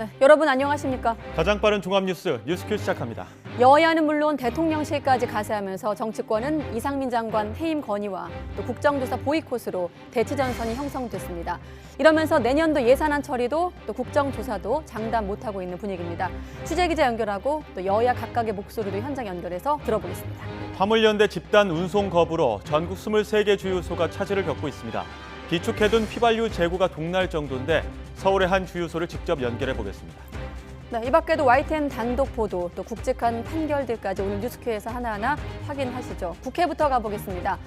네, 여러분 안녕하십니까? 가장 빠른 종합뉴스 뉴스큐 시작합니다. 여야는 물론 대통령실까지 가세하면서 정치권은 이상민 장관 해임 건의와 또 국정조사 보이콧으로 대치 전선이 형성됐습니다. 이러면서 내년도 예산안 처리도 또 국정조사도 장담 못하고 있는 분위기입니다. 취재기자 연결하고 또 여야 각각의 목소리도 현장 연결해서 들어보겠습니다. 화물연대 집단 운송 거부로 전국 23개 주유소가 차질을 겪고 있습니다. 비축해둔 휘발유 재고가 동날 정도인데 서울의 한 주유소를 직접 연결해 보겠습니다. 네, 이 밖에도 YTN 단독 보도, 또 굵직한 판결들까지 오늘 뉴스큐에서 하나하나 확인하시죠. 국회부터 가보겠습니다.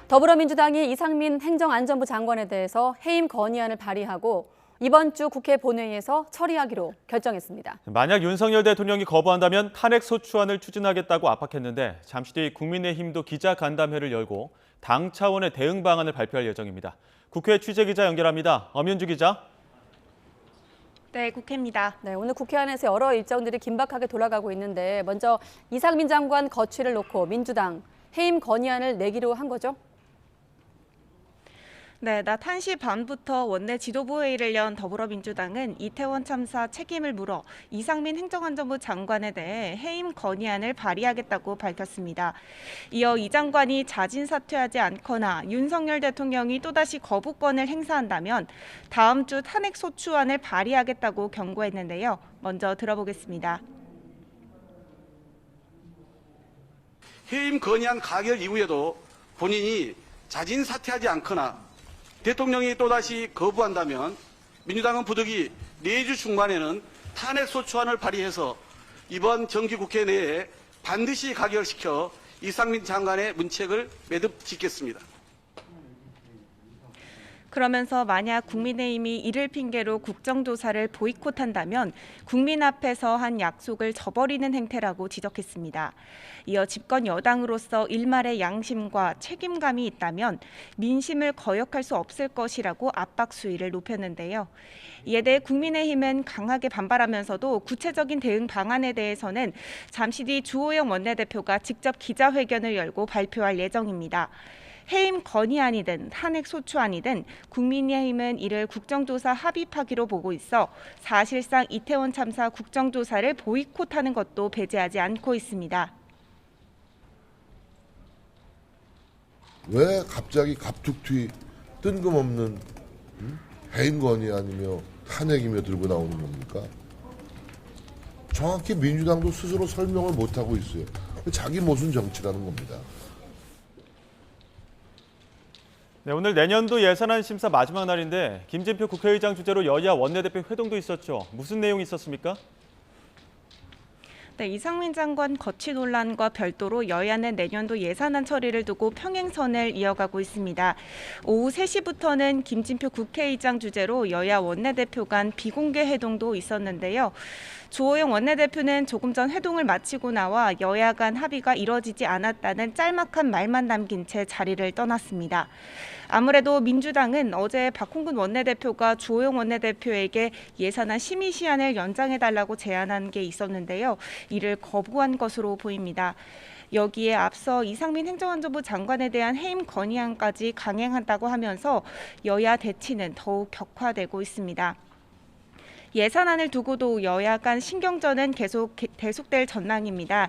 더불어민주당이 이상민 행정안전부 장관에 대해서 해임 건의안을 발의하고 이번 주 국회 본회의에서 처리하기로 결정했습니다. 만약 윤석열 대통령이 거부한다면 탄핵소추안을 추진하겠다고 압박했는데 잠시 뒤 국민의힘도 기자간담회를 열고 당 차원의 대응 방안을 발표할 예정입니다. 국회 취재기자 연결합니다. 엄윤주 기자. 네, 국회입니다. 네, 오늘 국회 안에서 여러 일정들이 긴박하게 돌아가고 있는데 먼저 이상민 장관 거취를 놓고 민주당 해임 건의안을 내기로 한 거죠? 네, 낮 1시 반부터 원내 지도부회의를 연 더불어민주당은 이태원 참사 책임을 물어 이상민 행정안전부 장관에 대해 해임 건의안을 발의하겠다고 밝혔습니다. 이어 이 장관이 자진 사퇴하지 않거나 윤석열 대통령이 또다시 거부권을 행사한다면 다음 주 탄핵소추안을 발의하겠다고 경고했는데요. 먼저 들어보겠습니다. 해임 건의안 가결 이후에도 본인이 자진 사퇴하지 않거나 대통령이 또다시 거부한다면 민주당은 부득이 내주 중반에는 탄핵소추안을 발의해서 이번 정기국회 내에 반드시 가결시켜 이상민 장관의 문책을 매듭 짓겠습니다. 그러면서 만약 국민의힘이 이를 핑계로 국정조사를 보이콧한다면 국민 앞에서 한 약속을 저버리는 행태라고 지적했습니다. 이어 집권 여당으로서 일말의 양심과 책임감이 있다면 민심을 거역할 수 없을 것이라고 압박 수위를 높였는데요. 이에 대해 국민의힘은 강하게 반발하면서도 구체적인 대응 방안에 대해서는 잠시 뒤 주호영 원내대표가 직접 기자회견을 열고 발표할 예정입니다. 해임 건의안이든 탄핵소추안이든 국민의힘은 이를 국정조사 합의하기로 보고 있어 사실상 이태원 참사 국정조사를 보이콧하는 것도 배제하지 않고 있습니다. 왜 갑자기 갑툭튀 뜬금없는 해임 건의안이며 탄핵이며 들고 나오는 겁니까? 정확히 민주당도 스스로 설명을 못하고 있어요. 자기 모순 정치라는 겁니다. 네, 오늘 내년도 예산안 심사 마지막 날인데 김진표 국회의장 주재로 여야 원내대표 회동도 있었죠. 무슨 내용이 있었습니까? 네, 이상민 장관 거취 논란과 별도로 여야는 내년도 예산안 처리를 두고 평행선을 이어가고 있습니다. 오후 3시부터는 김진표 국회의장 주재로 여야 원내대표 간 비공개 회동도 있었는데요. 주호영 원내대표는 조금 전 회동을 마치고 나와 여야 간 합의가 이뤄지지 않았다는 짤막한 말만 남긴 채 자리를 떠났습니다. 아무래도 민주당은 어제 박홍근 원내대표가 주호영 원내대표에게 예산안 심의 시한을 연장해달라고 제안한 게 있었는데요. 이를 거부한 것으로 보입니다. 여기에 앞서 이상민 행정안전부 장관에 대한 해임 건의안까지 강행한다고 하면서 여야 대치는 더욱 격화되고 있습니다. 예산안을 두고도 여야 간 신경전은 계속될 전망입니다.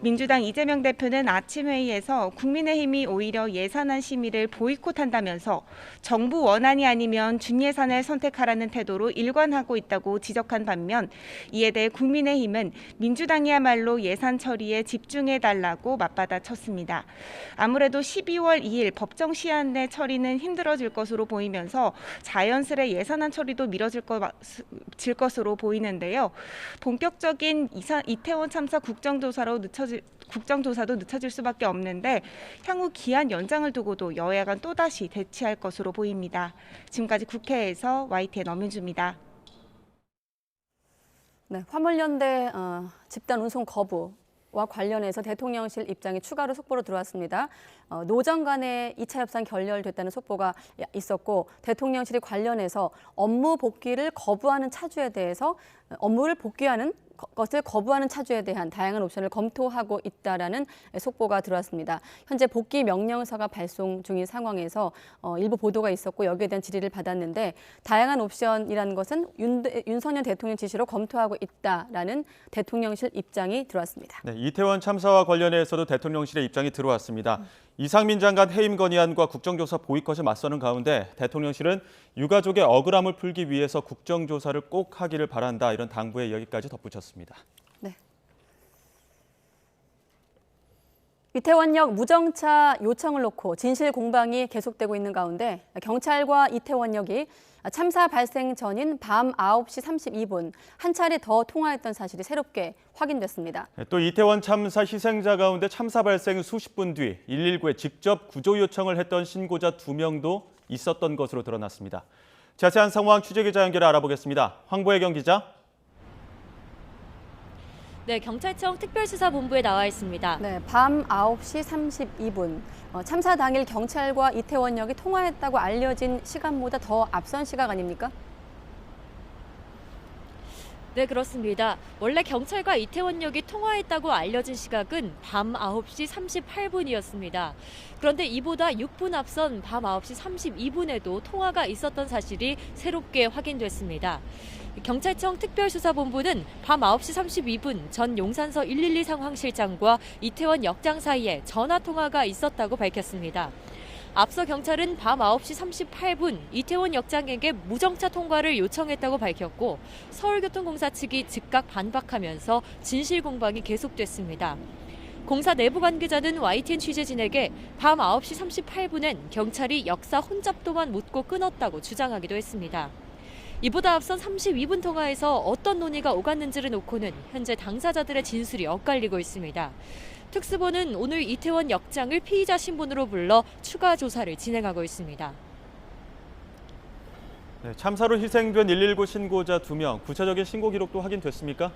민주당 이재명 대표는 아침 회의에서 국민의힘이 오히려 예산안 심의를 보이콧한다면서 정부 원안이 아니면 준예산을 선택하라는 태도로 일관하고 있다고 지적한 반면 이에 대해 국민의힘은 민주당이야말로 예산 처리에 집중해달라고 맞받아쳤습니다. 아무래도 12월 2일 법정 시한 내 처리는 힘들어질 것으로 보이면서 자연스레 예산안 처리도 미뤄질 것으로 보이는데요. 본격적인 이태원 참사 국정조사도 늦춰질 수밖에 없는데 향후 기한 연장을 두고도 여야 간 또다시 대치할 것으로 보입니다. 지금까지 국회에서 YTN 엄윤주입니다. 네, 화물연대 집단 운송 거부와 관련해서 대통령실 입장이 추가로 속보로 들어왔습니다. 노정 간의 2차 협상 결렬됐다는 속보가 있었고 대통령실이 관련해서 업무 복귀를 거부하는 차주에 대해서 업무를 복귀하는 것을 거부하는 차주에 대한 다양한 옵션을 검토하고 있다라는 속보가 들어왔습니다. 현재 복귀 명령서가 발송 중인 상황에서 일부 보도가 있었고 여기에 대한 질의를 받았는데 다양한 옵션이라는 것은 윤석열 대통령 지시로 검토하고 있다라는 대통령실 입장이 들어왔습니다. 네, 이태원 참사와 관련해서도 대통령실의 입장이 들어왔습니다. 이상민 장관 해임 건의안과 국정조사 보이콧에 맞서는 가운데 대통령실은 유가족의 억울함을 풀기 위해서 국정조사를 꼭 하기를 바란다 이런 당부의 이야기까지 덧붙였습니다. 네. 이태원역 무정차 요청을 놓고 진실 공방이 계속되고 있는 가운데 경찰과 이태원역이 참사 발생 전인 밤 9시 32분 한 차례 더 통화했던 사실이 새롭게 확인됐습니다. 또 이태원 참사 희생자 가운데 참사 발생 수십 분 뒤 119에 직접 구조 요청을 했던 신고자 2명도 있었던 것으로 드러났습니다. 자세한 상황 취재기자 연결해 알아보겠습니다. 황보혜경 기자. 네, 경찰청 특별수사본부에 나와 있습니다. 네, 밤 9시 32분. 참사 당일 경찰과 이태원역이 통화했다고 알려진 시간보다 더 앞선 시각 아닙니까? 네, 그렇습니다. 원래 경찰과 이태원역이 통화했다고 알려진 시각은 밤 9시 38분이었습니다. 그런데 이보다 6분 앞선 밤 9시 32분에도 통화가 있었던 사실이 새롭게 확인됐습니다. 경찰청 특별수사본부는 밤 9시 32분 전 용산서 112 상황실장과 이태원 역장 사이에 전화통화가 있었다고 밝혔습니다. 앞서 경찰은 밤 9시 38분 이태원 역장에게 무정차 통과를 요청했다고 밝혔고 서울교통공사 측이 즉각 반박하면서 진실 공방이 계속됐습니다. 공사 내부 관계자는 YTN 취재진에게 밤 9시 38분엔 경찰이 역사 혼잡도만 묻고 끊었다고 주장하기도 했습니다. 이보다 앞선 32분 통화에서 어떤 논의가 오갔는지를 놓고는 현재 당사자들의 진술이 엇갈리고 있습니다. 특수본은 오늘 이태원 역장을 피의자 신분으로 불러 추가 조사를 진행하고 있습니다. 네, 참사로 희생된 119 신고자 2명, 구체적인 신고 기록도 확인됐습니까?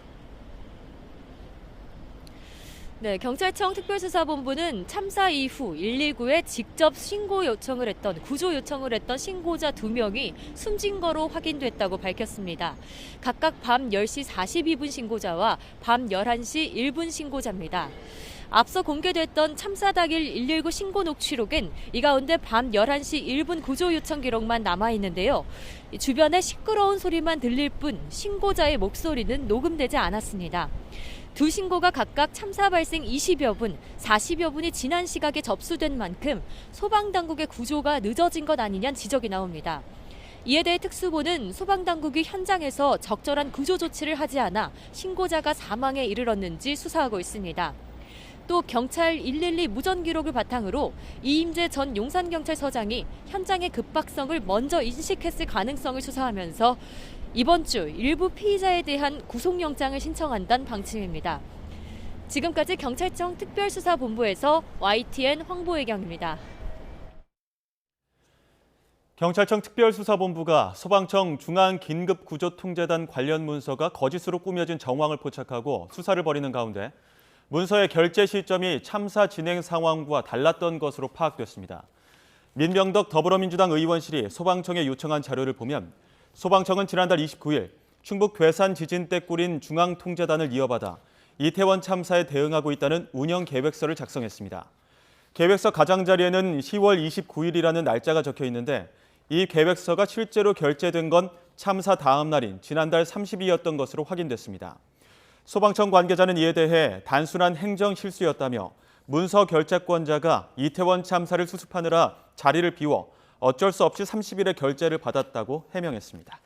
네, 경찰청 특별수사본부는 참사 이후 119에 직접 신고 요청을 했던, 구조 요청을 했던 신고자 2명이 숨진 거로 확인됐다고 밝혔습니다. 각각 밤 10시 42분 신고자와 밤 11시 1분 신고자입니다. 앞서 공개됐던 참사 당일 119 신고 녹취록엔 이 가운데 밤 11시 1분 구조 요청 기록만 남아있는데요. 주변에 시끄러운 소리만 들릴 뿐 신고자의 목소리는 녹음되지 않았습니다. 두 신고가 각각 참사 발생 20여 분, 40여 분이 지난 시각에 접수된 만큼 소방당국의 구조가 늦어진 것 아니냐는 지적이 나옵니다. 이에 대해 특수본은 소방당국이 현장에서 적절한 구조 조치를 하지 않아 신고자가 사망에 이르렀는지 수사하고 있습니다. 또 경찰 112 무전 기록을 바탕으로 이임재 전 용산경찰서장이 현장의 급박성을 먼저 인식했을 가능성을 수사하면서 이번 주 일부 피의자에 대한 구속영장을 신청한다는 방침입니다. 지금까지 경찰청 특별수사본부에서 YTN 황보혜경입니다. 경찰청 특별수사본부가 소방청 중앙긴급구조통제단 관련 문서가 거짓으로 꾸며진 정황을 포착하고 수사를 벌이는 가운데 문서의 결제 시점이 참사 진행 상황과 달랐던 것으로 파악됐습니다. 민병덕 더불어민주당 의원실이 소방청에 요청한 자료를 보면 소방청은 지난달 29일 충북 괴산 지진 때 꾸린 중앙통제단을 이어받아 이태원 참사에 대응하고 있다는 운영 계획서를 작성했습니다. 계획서 가장자리에는 10월 29일이라는 날짜가 적혀 있는데 이 계획서가 실제로 결제된 건 참사 다음 날인 지난달 30일이었던 것으로 확인됐습니다. 소방청 관계자는 이에 대해 단순한 행정 실수였다며 문서 결제권자가 이태원 참사를 수습하느라 자리를 비워 어쩔 수 없이 30일에 결제를 받았다고 해명했습니다.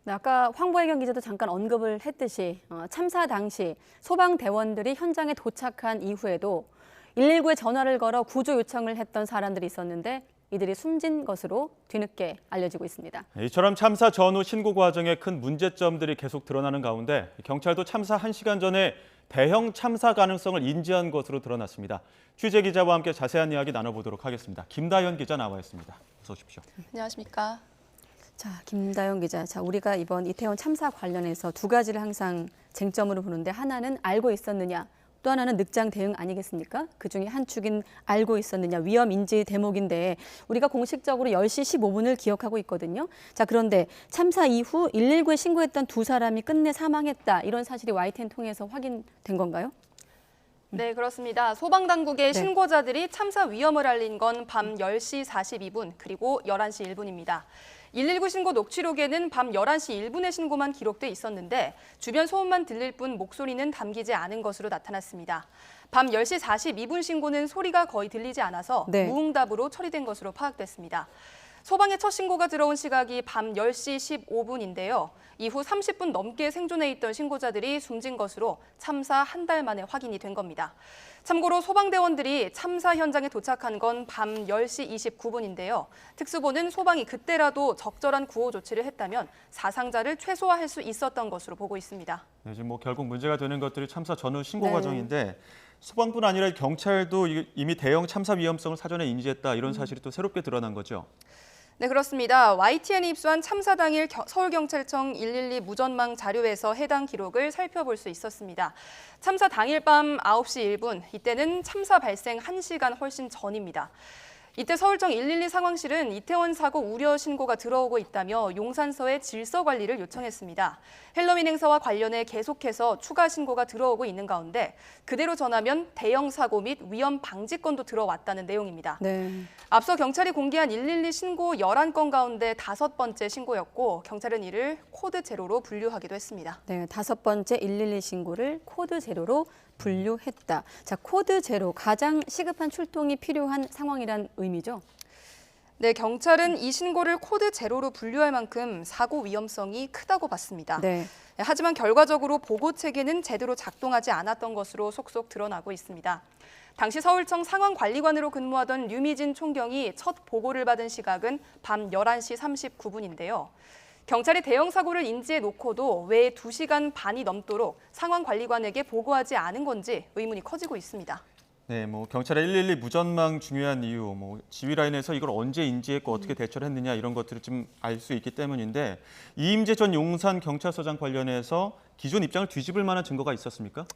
네, 아까 황보혜경 기자도 잠깐 언급을 했듯이 참사 당시 소방대원들이 현장에 도착한 이후에도 119에 전화를 걸어 구조 요청을 했던 사람들이 있었는데 이들이 숨진 것으로 뒤늦게 알려지고 있습니다. 이처럼 참사 전후 신고 과정에 큰 문제점들이 계속 드러나는 가운데 경찰도 참사 1시간 전에 대형 참사 가능성을 인지한 것으로 드러났습니다. 취재 기자와 함께 자세한 이야기 나눠보도록 하겠습니다. 김다현 기자 나와 있습니다. 어서 오십시오. 안녕하십니까. 자, 김다현 기자. 자, 우리가 이번 이태원 참사 관련해서 두 가지를 항상 쟁점으로 보는데 하나는 알고 있었느냐, 또 하나는 늑장 대응 아니겠습니까? 그중에 한 축인 알고 있었느냐 위험 인지 대목인데 우리가 공식적으로 10시 15분을 기억하고 있거든요. 자, 그런데 참사 이후 119에 신고했던 두 사람이 끝내 사망했다. 이런 사실이 YTN 통해서 확인된 건가요? 네, 그렇습니다. 소방당국의 네. 신고자들이 참사 위험을 알린 건 밤 10시 42분 그리고 11시 1분입니다. 119 신고 녹취록에는 밤 11시 1분의 신고만 기록돼 있었는데 주변 소음만 들릴 뿐 목소리는 담기지 않은 것으로 나타났습니다. 밤 10시 42분 신고는 소리가 거의 들리지 않아서 네. 무응답으로 처리된 것으로 파악됐습니다. 소방의 첫 신고가 들어온 시각이 밤 10시 15분인데요. 이후 30분 넘게 생존해 있던 신고자들이 숨진 것으로 참사 한 달 만에 확인이 된 겁니다. 참고로 소방대원들이 참사 현장에 도착한 건 밤 10시 29분인데요. 특수본은 소방이 그때라도 적절한 구호 조치를 했다면 사상자를 최소화할 수 있었던 것으로 보고 있습니다. 네, 지금 결국 문제가 되는 것들이 참사 전후 신고 네. 과정인데 소방뿐 아니라 경찰도 이미 대형 참사 위험성을 사전에 인지했다 이런 사실이 또 새롭게 드러난 거죠. 네, 그렇습니다. YTN이 입수한 참사 당일 서울경찰청 112 무전망 자료에서 해당 기록을 살펴볼 수 있었습니다. 참사 당일 밤 9시 1분, 이때는 참사 발생 1시간 훨씬 전입니다. 이때 서울청 112 상황실은 이태원 사고 우려 신고가 들어오고 있다며 용산서에 질서 관리를 요청했습니다. 헬로윈 행사와 관련해 계속해서 추가 신고가 들어오고 있는 가운데 그대로 전하면 대형 사고 및 위험 방지건도 들어왔다는 내용입니다. 네. 앞서 경찰이 공개한 112 신고 11건 가운데 5번째 신고였고 경찰은 이를 코드 제로로 분류하기도 했습니다. 네, 5번째 112 신고를 코드 제로로 분류했다. 자, 코드 제로 가장 시급한 출동이 필요한 상황이란 의미죠? 네, 경찰은 이 신고를 코드 제로로 분류할 만큼 사고 위험성이 크다고 봤습니다. 네. 하지만 결과적으로 보고 체계는 제대로 작동하지 않았던 것으로 속속 드러나고 있습니다. 당시 서울청 상황관리관으로 근무하던 류미진 총경이 첫 보고를 받은 시각은 밤 11시 39분인데요. 경찰이 대형 사고를 인지해 놓고도 왜 2시간 반이 넘도록 상황관리관에게 보고하지 않은 건지 의문이 커지고 있습니다. 네, 경찰의 112 무전망 중요한 이유, 지휘 라인에서 이걸 언제 인지했고 어떻게 대처를 했느냐 이런 것들을 좀 알 수 있기 때문인데 이임재 전 용산 경찰서장 관련해서 기존 입장을 뒤집을 만한 증거가 있었습니까?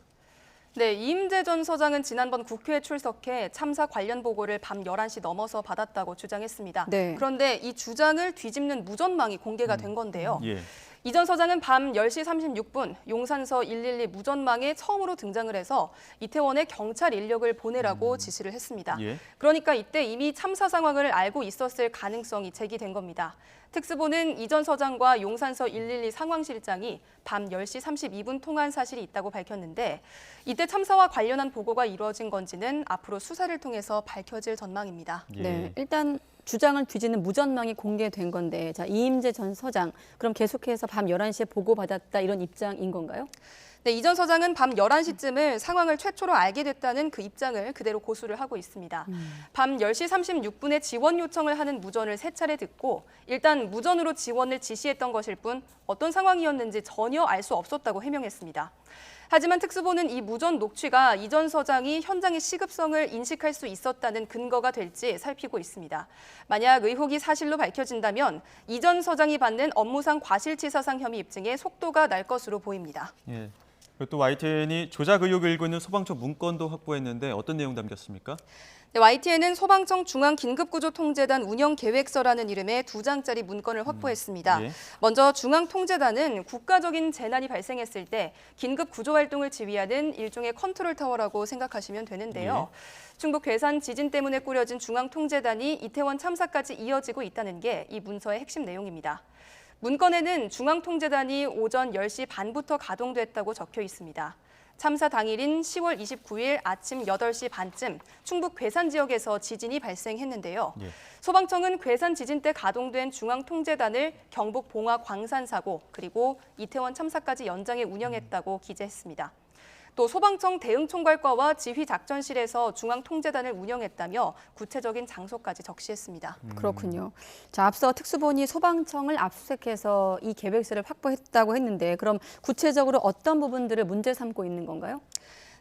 네, 이임재 전 서장은 지난번 국회에 출석해 참사 관련 보고를 밤 11시 넘어서 받았다고 주장했습니다. 네. 그런데 이 주장을 뒤집는 무전망이 공개가 된 건데요. 예. 이 전 서장은 밤 10시 36분 용산서 112 무전망에 처음으로 등장을 해서 이태원에 경찰 인력을 보내라고 지시를 했습니다. 예. 그러니까 이때 이미 참사 상황을 알고 있었을 가능성이 제기된 겁니다. 특수본은 이 전 서장과 용산서 112 상황실장이 밤 10시 32분 통화한 사실이 있다고 밝혔는데 이때 참사와 관련한 보고가 이루어진 건지는 앞으로 수사를 통해서 밝혀질 전망입니다. 예. 네, 일단 주장을 뒤지는 무전망이 공개된 건데, 자, 이임재 전 서장, 그럼 계속해서 밤 11시에 보고받았다 이런 입장인 건가요? 네, 이 전 서장은 밤 11시쯤을 상황을 최초로 알게 됐다는 그 입장을 그대로 고수를 하고 있습니다. 밤 10시 36분에 지원 요청을 하는 무전을 3차례 듣고 일단 무전으로 지원을 지시했던 것일 뿐 어떤 상황이었는지 전혀 알 수 없었다고 해명했습니다. 하지만 특수본은 이 무전 녹취가 이 전 서장이 현장의 시급성을 인식할 수 있었다는 근거가 될지 살피고 있습니다. 만약 의혹이 사실로 밝혀진다면 이 전 서장이 받는 업무상 과실치사상 혐의 입증에 속도가 날 것으로 보입니다. 예. 그리고 또 YTN이 조작 의혹을 일고 있는 소방청 문건도 확보했는데 어떤 내용 담겼습니까? 네, YTN은 소방청 중앙긴급구조통제단 운영계획서라는 이름의 2장짜리 문건을 확보했습니다. 예. 먼저 중앙통제단은 국가적인 재난이 발생했을 때 긴급 구조 활동을 지휘하는 일종의 컨트롤 타워라고 생각하시면 되는데요. 충북 괴산 지진 때문에 꾸려진 중앙통제단이 이태원 참사까지 이어지고 있다는 게 이 문서의 핵심 내용입니다. 문건에는 중앙통제단이 오전 10시 반부터 가동됐다고 적혀 있습니다. 참사 당일인 10월 29일 아침 8시 반쯤 충북 괴산 지역에서 지진이 발생했는데요. 예. 소방청은 괴산 지진 때 가동된 중앙통제단을 경북 봉화 광산 사고 그리고 이태원 참사까지 연장해 운영했다고 기재했습니다. 또 소방청 대응총괄과와 지휘작전실에서 중앙통제단을 운영했다며 구체적인 장소까지 적시했습니다. 그렇군요. 자, 앞서 특수본이 소방청을 압수수색해서 이 계획서를 확보했다고 했는데 그럼 구체적으로 어떤 부분들을 문제 삼고 있는 건가요?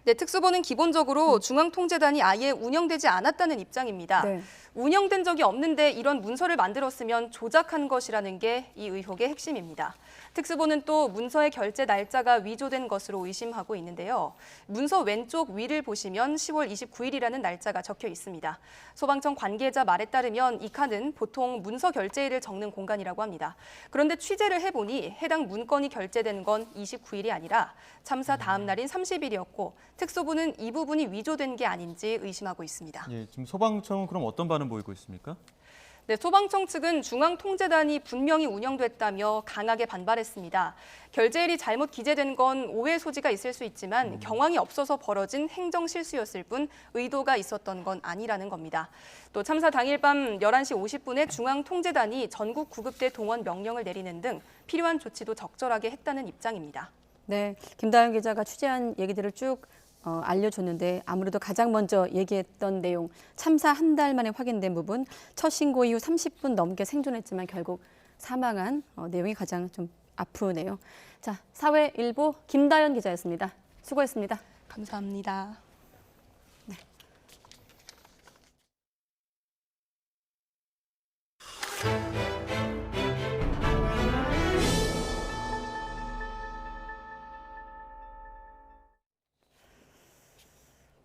네, 특수본은 기본적으로 중앙통제단이 아예 운영되지 않았다는 입장입니다. 네. 운영된 적이 없는데 이런 문서를 만들었으면 조작한 것이라는 게 이 의혹의 핵심입니다. 특수본은 또 문서의 결제 날짜가 위조된 것으로 의심하고 있는데요. 문서 왼쪽 위를 보시면 10월 29일이라는 날짜가 적혀 있습니다. 소방청 관계자 말에 따르면 이 칸은 보통 문서 결제일을 적는 공간이라고 합니다. 그런데 취재를 해보니 해당 문건이 결제된 건 29일이 아니라 참사 다음 날인 30일이었고 특수본은 이 부분이 위조된 게 아닌지 의심하고 있습니다. 예, 지금 소방청은 그럼 어떤 반응 보이고 있습니까? 네, 소방청 측은 중앙통제단이 분명히 운영됐다며 강하게 반발했습니다. 결제일이 잘못 기재된 건 오해 소지가 있을 수 있지만 경황이 없어서 벌어진 행정 실수였을 뿐 의도가 있었던 건 아니라는 겁니다. 또 참사 당일 밤 11시 50분에 중앙통제단이 전국 구급대 동원 명령을 내리는 등 필요한 조치도 적절하게 했다는 입장입니다. 네, 김다현 기자가 취재한 얘기들을 쭉 알려줬는데 아무래도 가장 먼저 얘기했던 내용, 참사 한 달 만에 확인된 부분, 첫 신고 이후 30분 넘게 생존했지만 결국 사망한 내용이 가장 좀 아프네요. 자, 사회일보 김다현 기자였습니다. 수고했습니다. 감사합니다.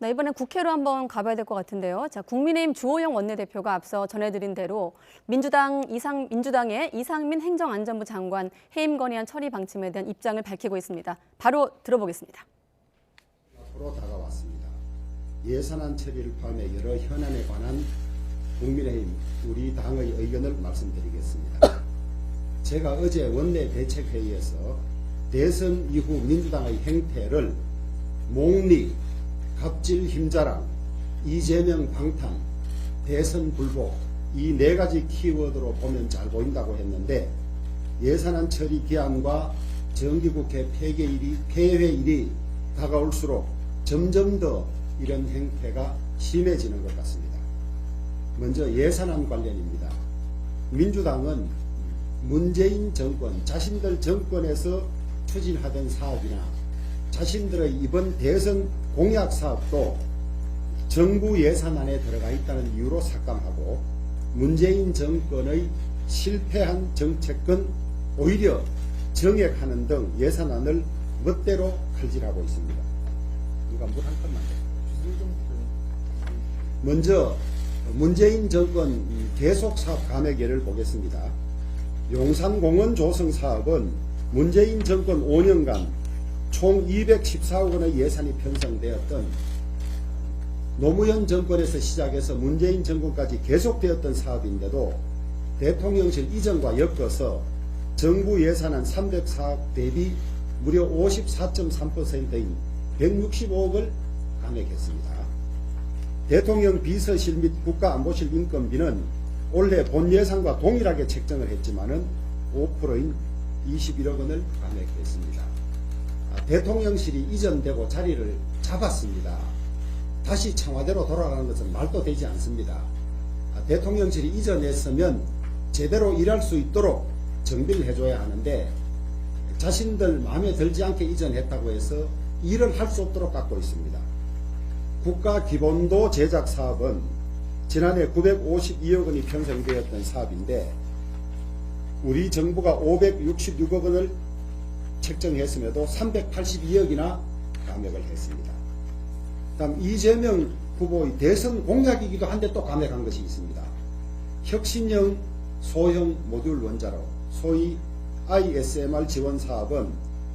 네, 이번엔 국회로 한번 가봐야 될 것 같은데요. 자, 국민의힘 주호영 원내대표가 앞서 전해드린 대로 민주당의 이상민 행정안전부 장관 해임 건의안 처리 방침에 대한 입장을 밝히고 있습니다. 바로 들어보겠습니다. 앞으로 다가왔습니다. 예산안 처리를 포함해 여러 현안에 관한 국민의힘 우리 당의 의견을 말씀드리겠습니다. 제가 어제 원내대책회의에서 대선 이후 민주당의 행태를 몽리, 갑질 힘자랑, 이재명 방탄, 대선 불복 이 네 가지 키워드로 보면 잘 보인다고 했는데 예산안 처리 기한과 정기국회 폐회일이 다가올수록 점점 더 이런 행태가 심해지는 것 같습니다. 먼저 예산안 관련입니다. 민주당은 문재인 정권, 자신들 정권에서 추진하던 사업이나 자신들의 이번 대선 공약 사업도 정부 예산안에 들어가 있다는 이유로 삭감하고 문재인 정권의 실패한 정책은 오히려 정액하는 등 예산안을 멋대로 칼질하고 있습니다. 누가 물 한 컵만 더. 먼저 문재인 정권 계속 사업 감액 예를 보겠습니다. 용산공원 조성 사업은 문재인 정권 5년간 총 214억 원의 예산이 편성되었던 노무현 정권에서 시작해서 문재인 정권까지 계속되었던 사업인데도 대통령실 이전과 엮어서 정부 예산안 304억 대비 무려 54.3%인 165억을 감액했습니다. 대통령 비서실 및 국가안보실 인건비는 올해 본 예산과 동일하게 책정을 했지만은 5%인 21억 원을 감액했습니다. 대통령실이 이전되고 자리를 잡았습니다. 다시 청와대로 돌아가는 것은 말도 되지 않습니다. 대통령실이 이전했으면 제대로 일할 수 있도록 정비를 해줘야 하는데 자신들 마음에 들지 않게 이전했다고 해서 일을 할 수 없도록 갖고 있습니다. 국가기본도 제작 사업은 지난해 952억 원이 편성되었던 사업인데 우리 정부가 566억 원을 책정했음에도 382억이나 감액을 했습니다. 다음 이재명 후보의 대선 공약이기도 한데 또 감액한 것이 있습니다. 혁신형 소형 모듈 원자로 소위 ISMR 지원 사업은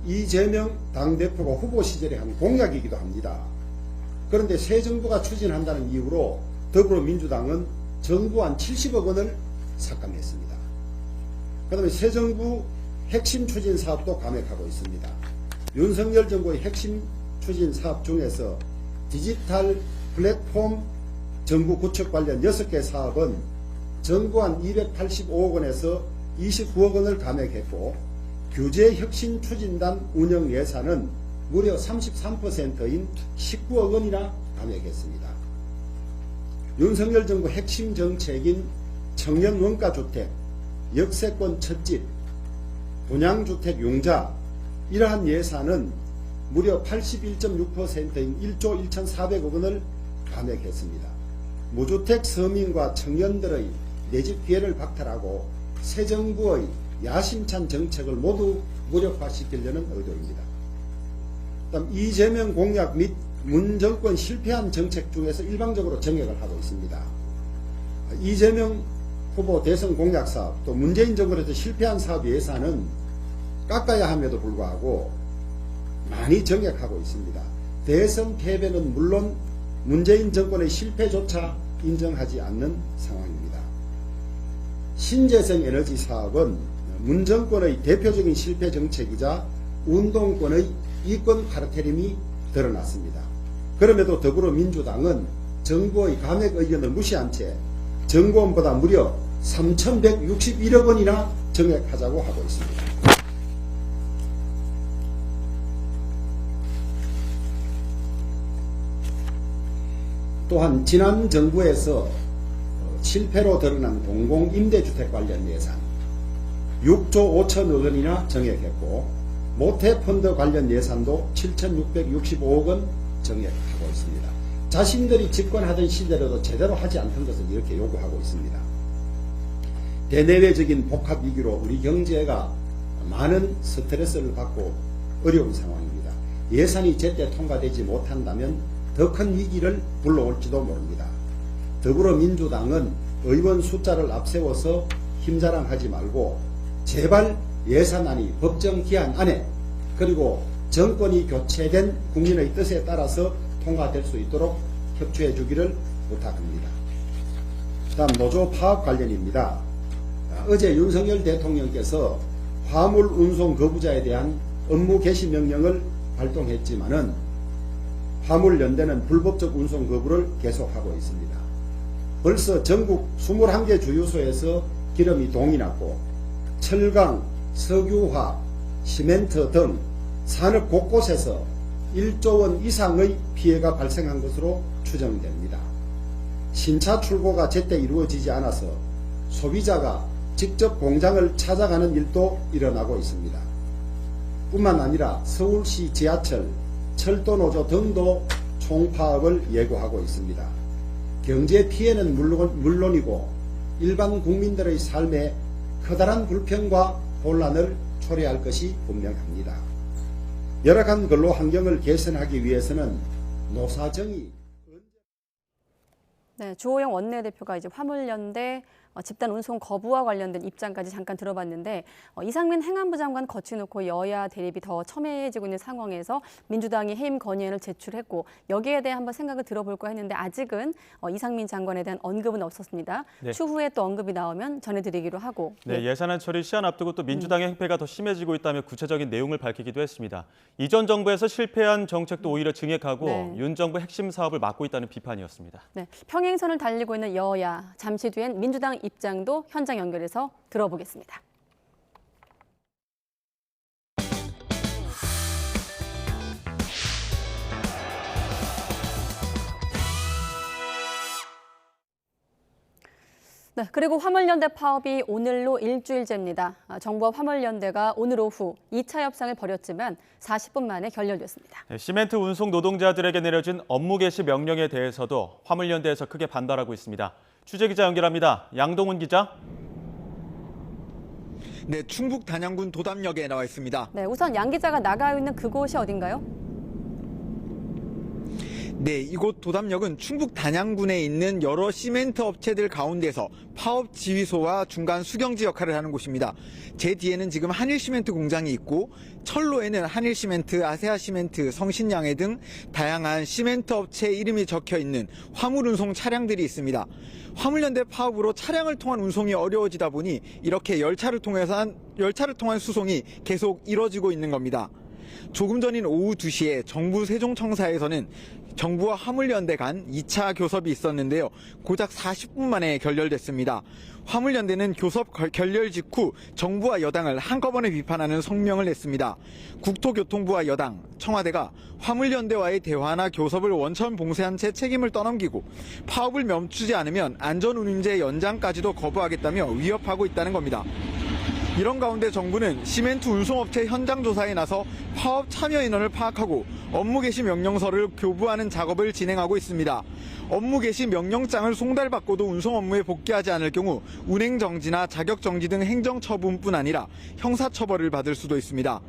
이재명 당대표가 후보 시절에 한 공약이기도 합니다. 그런데 새 정부가 추진한다는 이유로 더불어민주당은 정부안 70억 원을 삭감했습니다. 그 다음에 새 정부 핵심 추진 사업도 감액하고 있습니다. 윤석열 정부의 핵심 추진 사업 중에서 디지털 플랫폼 정부 구축 관련 6개 사업은 정부안 285억 원에서 29억 원을 감액했고 규제 혁신 추진단 운영 예산은 무려 33%인 19억 원이나 감액했습니다. 윤석열 정부 핵심 정책인 청년 원가주택, 역세권 첫집, 분양주택 융자 이러한 예산은 무려 81.6%인 1조 1,400억 원을 감액했습니다. 무주택 서민과 청년들의 내집 기회를 박탈하고 새 정부의 야심찬 정책을 모두 무력화시키려는 의도입니다. 다음 이재명 공약 및 문 정권 실패한 정책 중에서 일방적으로 정액을 하고 있습니다. 이재명 후보 대선 공약 사업, 또 문재인 정권에서 실패한 사업 예산은 깎아야 함에도 불구하고 많이 정액하고 있습니다. 대선 패배는 물론 문재인 정권의 실패조차 인정하지 않는 상황입니다. 신재생 에너지 사업은 문 정권의 대표적인 실패 정책이자 운동권의 이권 카르텔임이 드러났습니다. 그럼에도 더불어민주당은 정부의 감액 의견을 무시한 채 정부안보다 무려 3,161억 원이나 정액하자고 하고 있습니다. 또한 지난 정부에서 실패로 드러난 공공임대주택 관련 예산 6조 5천억 원이나 정액했고 모태펀드 관련 예산도 7,665억 원 정액하고 있습니다. 자신들이 집권하던 시절에도 제대로 하지 않던 것을 이렇게 요구하고 있습니다. 대내외적인 복합 위기로 우리 경제가 많은 스트레스를 받고 어려운 상황입니다. 예산이 제때 통과되지 못한다면 더 큰 위기를 불러올지도 모릅니다. 더불어민주당은 의원 숫자를 앞세워서 힘자랑하지 말고 제발 예산안이 법정 기한 안에 그리고 정권이 교체된 국민의 뜻에 따라서 통과될 수 있도록 협조해 주기를 부탁합니다. 다음 노조 파업 관련입니다. 어제 윤석열 대통령께서 화물 운송 거부자에 대한 업무 개시 명령을 발동했지만은 화물연대는 불법적 운송 거부를 계속하고 있습니다. 벌써 전국 21개 주유소에서 기름이 동이 났고 철강, 석유화, 시멘트 등 산업 곳곳에서 1조 원 이상의 피해가 발생한 것으로 추정됩니다. 신차 출고가 제때 이루어지지 않아서 소비자가 직접 공장을 찾아가는 일도 일어나고 있습니다. 뿐만 아니라 서울시 지하철, 철도노조 등도 총파업을 예고하고 있습니다. 경제 피해는 물론이고 일반 국민들의 삶에 커다란 불평과 혼란을 초래할 것이 분명합니다. 열악한 근로 환경을 개선하기 위해서는 노사정의. 네, 주호영 원내대표가 이제 화물연대 집단 운송 거부와 관련된 입장까지 잠깐 들어봤는데 이상민 행안부 장관 거쳐놓고 여야 대립이 더 첨예해지고 있는 상황에서 민주당이 해임 건의안을 제출했고 여기에 대해 한번 생각을 들어볼까 했는데 아직은 이상민 장관에 대한 언급은 없었습니다. 네. 추후에 또 언급이 나오면 전해드리기로 하고. 네, 예산안 처리 시한 앞두고 또 민주당의 행패가 더 심해지고 있다며 구체적인 내용을 밝히기도 했습니다. 이전 정부에서 실패한 정책도 오히려 증액하고 네. 윤 정부 핵심 사업을 막고 있다는 비판이었습니다. 네, 평행선을 달리고 있는 여야, 잠시 뒤엔 민주당 입장도 현장 연결해서 들어보겠습니다. 네, 그리고 화물연대 파업이 오늘로 일주일째입니다. 정부와 화물연대가 오늘 오후 2차 협상을 벌였지만 40분 만에 결렬됐습니다. 네, 시멘트 운송 노동자들에게 내려진 업무 개시 명령에 대해서도 화물연대에서 크게 반발하고 있습니다. 취재기자 연결합니다. 양동훈 기자. 네, 충북 단양군 도담역에 나와 있습니다. 네, 우선 양 기자가 나가 있는 그곳이 어딘가요? 네, 이곳 도담역은 충북 단양군에 있는 여러 시멘트 업체들 가운데서 파업 지휘소와 중간 수경지 역할을 하는 곳입니다. 제 뒤에는 지금 한일시멘트 공장이 있고 철로에는 한일시멘트, 아세아시멘트, 성신양해 등 다양한 시멘트 업체 이름이 적혀 있는 화물운송 차량들이 있습니다. 화물연대 파업으로 차량을 통한 운송이 어려워지다 보니 이렇게 열차를 통한 수송이 계속 이뤄지고 있는 겁니다. 조금 전인 오후 2시에 정부 세종청사에서는 정부와 화물연대 간 2차 교섭이 있었는데요. 고작 40분 만에 결렬됐습니다. 화물연대는 교섭 결렬 직후 정부와 여당을 한꺼번에 비판하는 성명을 냈습니다. 국토교통부와 여당, 청와대가 화물연대와의 대화나 교섭을 원천 봉쇄한 채 책임을 떠넘기고 파업을 멈추지 않으면 안전운임제 연장까지도 거부하겠다며 위협하고 있다는 겁니다. 이런 가운데 정부는 시멘트 운송업체 현장 조사에 나서 파업 참여 인원을 파악하고 업무 개시 명령서를 교부하는 작업을 진행하고 있습니다. 업무 개시 명령장을 송달받고도 운송 업무에 복귀하지 않을 경우 운행 정지나 자격 정지 등 행정 처분뿐 아니라 형사 처벌을 받을 수도 있습니다.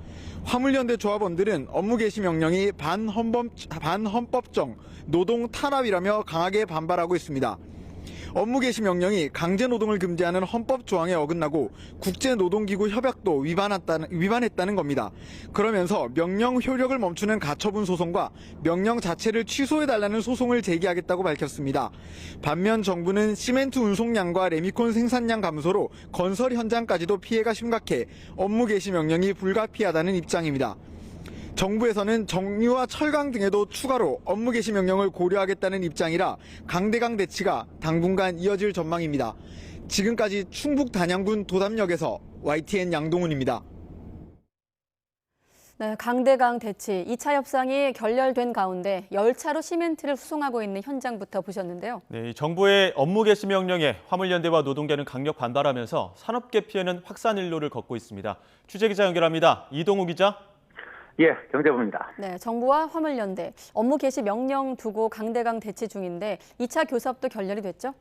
화물연대 조합원들은 업무 개시 명령이 반헌법적 노동 탄압이라며 강하게 반발하고 있습니다. 업무 개시 명령이 강제 노동을 금지하는 헌법 조항에 어긋나고 국제노동기구 협약도 위반했다는 겁니다. 그러면서 명령 효력을 멈추는 가처분 소송과 명령 자체를 취소해달라는 소송을 제기하겠다고 밝혔습니다. 반면 정부는 시멘트 운송량과 레미콘 생산량 감소로 건설 현장까지도 피해가 심각해 업무 개시 명령이 불가피하다는 입장입니다. 정부에서는 정유와 철강 등에도 추가로 업무 개시 명령을 고려하겠다는 입장이라 강대강 대치가 당분간 이어질 전망입니다. 지금까지 충북 단양군 도담역에서 YTN 양동훈입니다. 네, 강대강 대치 2차 협상이 결렬된 가운데 열차로 시멘트를 수송하고 있는 현장부터 보셨는데요. 네, 정부의 업무 개시 명령에 화물연대와 노동계는 강력 반발하면서 산업계 피해는 확산 일로를 걷고 있습니다. 취재기자 연결합니다. 이동우 기자. 예, 경제부입니다. 네, 정부와 화물연대 업무 개시 명령 두고 강대강 대치 중인데 2차 교섭도 결렬이 됐죠?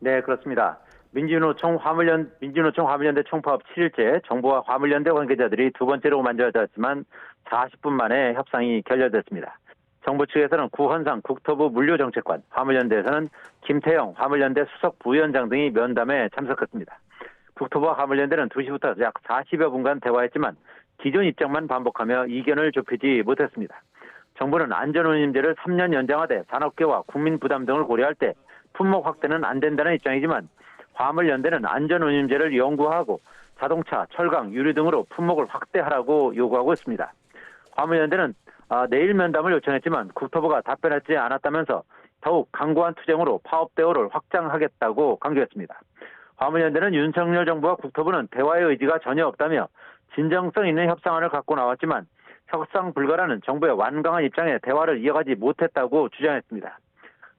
네, 그렇습니다. 민주노총 화물연대 총파업 7일째 정부와 화물연대 관계자들이 두 번째로 만져졌지만 40분 만에 협상이 결렬됐습니다. 정부 측에서는 구헌상 국토부 물류정책관, 화물연대에서는 김태영 화물연대 수석 부위원장 등이 면담에 참석했습니다. 국토부와 화물연대는 2시부터 약 40여 분간 대화했지만 기존 입장만 반복하며 이견을 좁히지 못했습니다. 정부는 안전운임제를 3년 연장하되 산업계와 국민 부담 등을 고려할 때 품목 확대는 안 된다는 입장이지만 화물연대는 안전운임제를 연구하고 자동차, 철강, 유리 등으로 품목을 확대하라고 요구하고 있습니다. 화물연대는 내일 면담을 요청했지만 국토부가 답변하지 않았다면서 더욱 강고한 투쟁으로 파업 대우를 확장하겠다고 강조했습니다. 화물연대는 윤석열 정부와 국토부는 대화의 의지가 전혀 없다며 진정성 있는 협상안을 갖고 나왔지만 협상 불가라는 정부의 완강한 입장에 대화를 이어가지 못했다고 주장했습니다.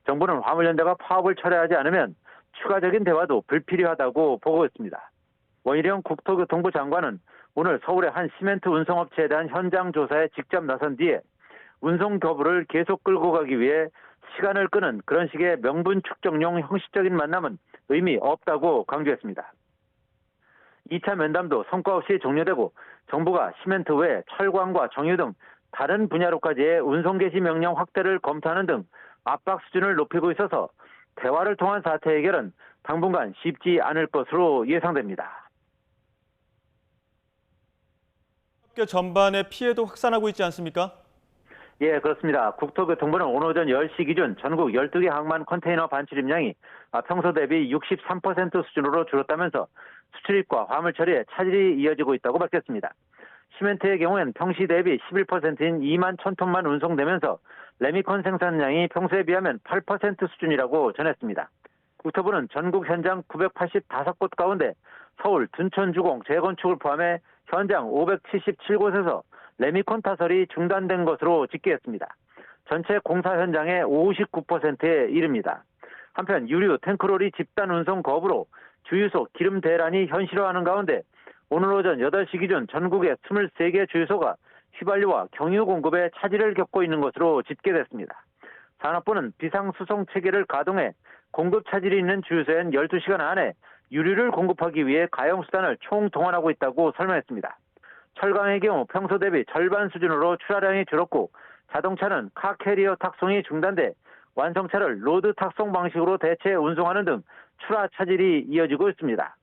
정부는 화물연대가 파업을 철회하지 않으면 추가적인 대화도 불필요하다고 보고 있습니다. 원희룡 국토교통부 장관은 오늘 서울의 한 시멘트 운송업체에 대한 현장 조사에 직접 나선 뒤에 운송 교부를 계속 끌고 가기 위해 시간을 끄는 그런 식의 명분 축적용 형식적인 만남은 의미 없다고 강조했습니다. 2차 면담도 성과 없이 종료되고 정부가 시멘트 외 철광과 정유 등 다른 분야로까지의 운송 개시 명령 확대를 검토하는 등 압박 수준을 높이고 있어서 대화를 통한 사태 해결은 당분간 쉽지 않을 것으로 예상됩니다. 산업계 전반의 피해도 확산하고 있지 않습니까? 예, 그렇습니다. 국토교통부는 오늘 오전 10시 기준 전국 12개 항만 컨테이너 반출입량이 평소 대비 63% 수준으로 줄었다면서 수출입과 화물 처리에 차질이 이어지고 있다고 밝혔습니다. 시멘트의 경우엔 평시 대비 11%인 2만 1,000톤만 운송되면서 레미콘 생산량이 평소에 비하면 8% 수준이라고 전했습니다. 국토부는 전국 현장 985곳 가운데 서울, 둔촌 주공 재건축을 포함해 현장 577곳에서 레미콘 타설이 중단된 것으로 집계했습니다. 전체 공사 현장의 59%에 이릅니다. 한편 유류 탱크롤이 집단 운송 거부로 주유소 기름 대란이 현실화하는 가운데 오늘 오전 8시 기준 전국의 23개 주유소가 휘발유와 경유 공급에 차질을 겪고 있는 것으로 집계됐습니다. 산업부는 비상수송 체계를 가동해 공급 차질이 있는 주유소엔 12시간 안에 유류를 공급하기 위해 가용수단을 총동원하고 있다고 설명했습니다. 철강의 경우 평소 대비 절반 수준으로 출하량이 줄었고 자동차는 카캐리어 탁송이 중단돼 완성차를 로드 탁송 방식으로 대체 운송하는 등 출하 차질이 이어지고 있습니다.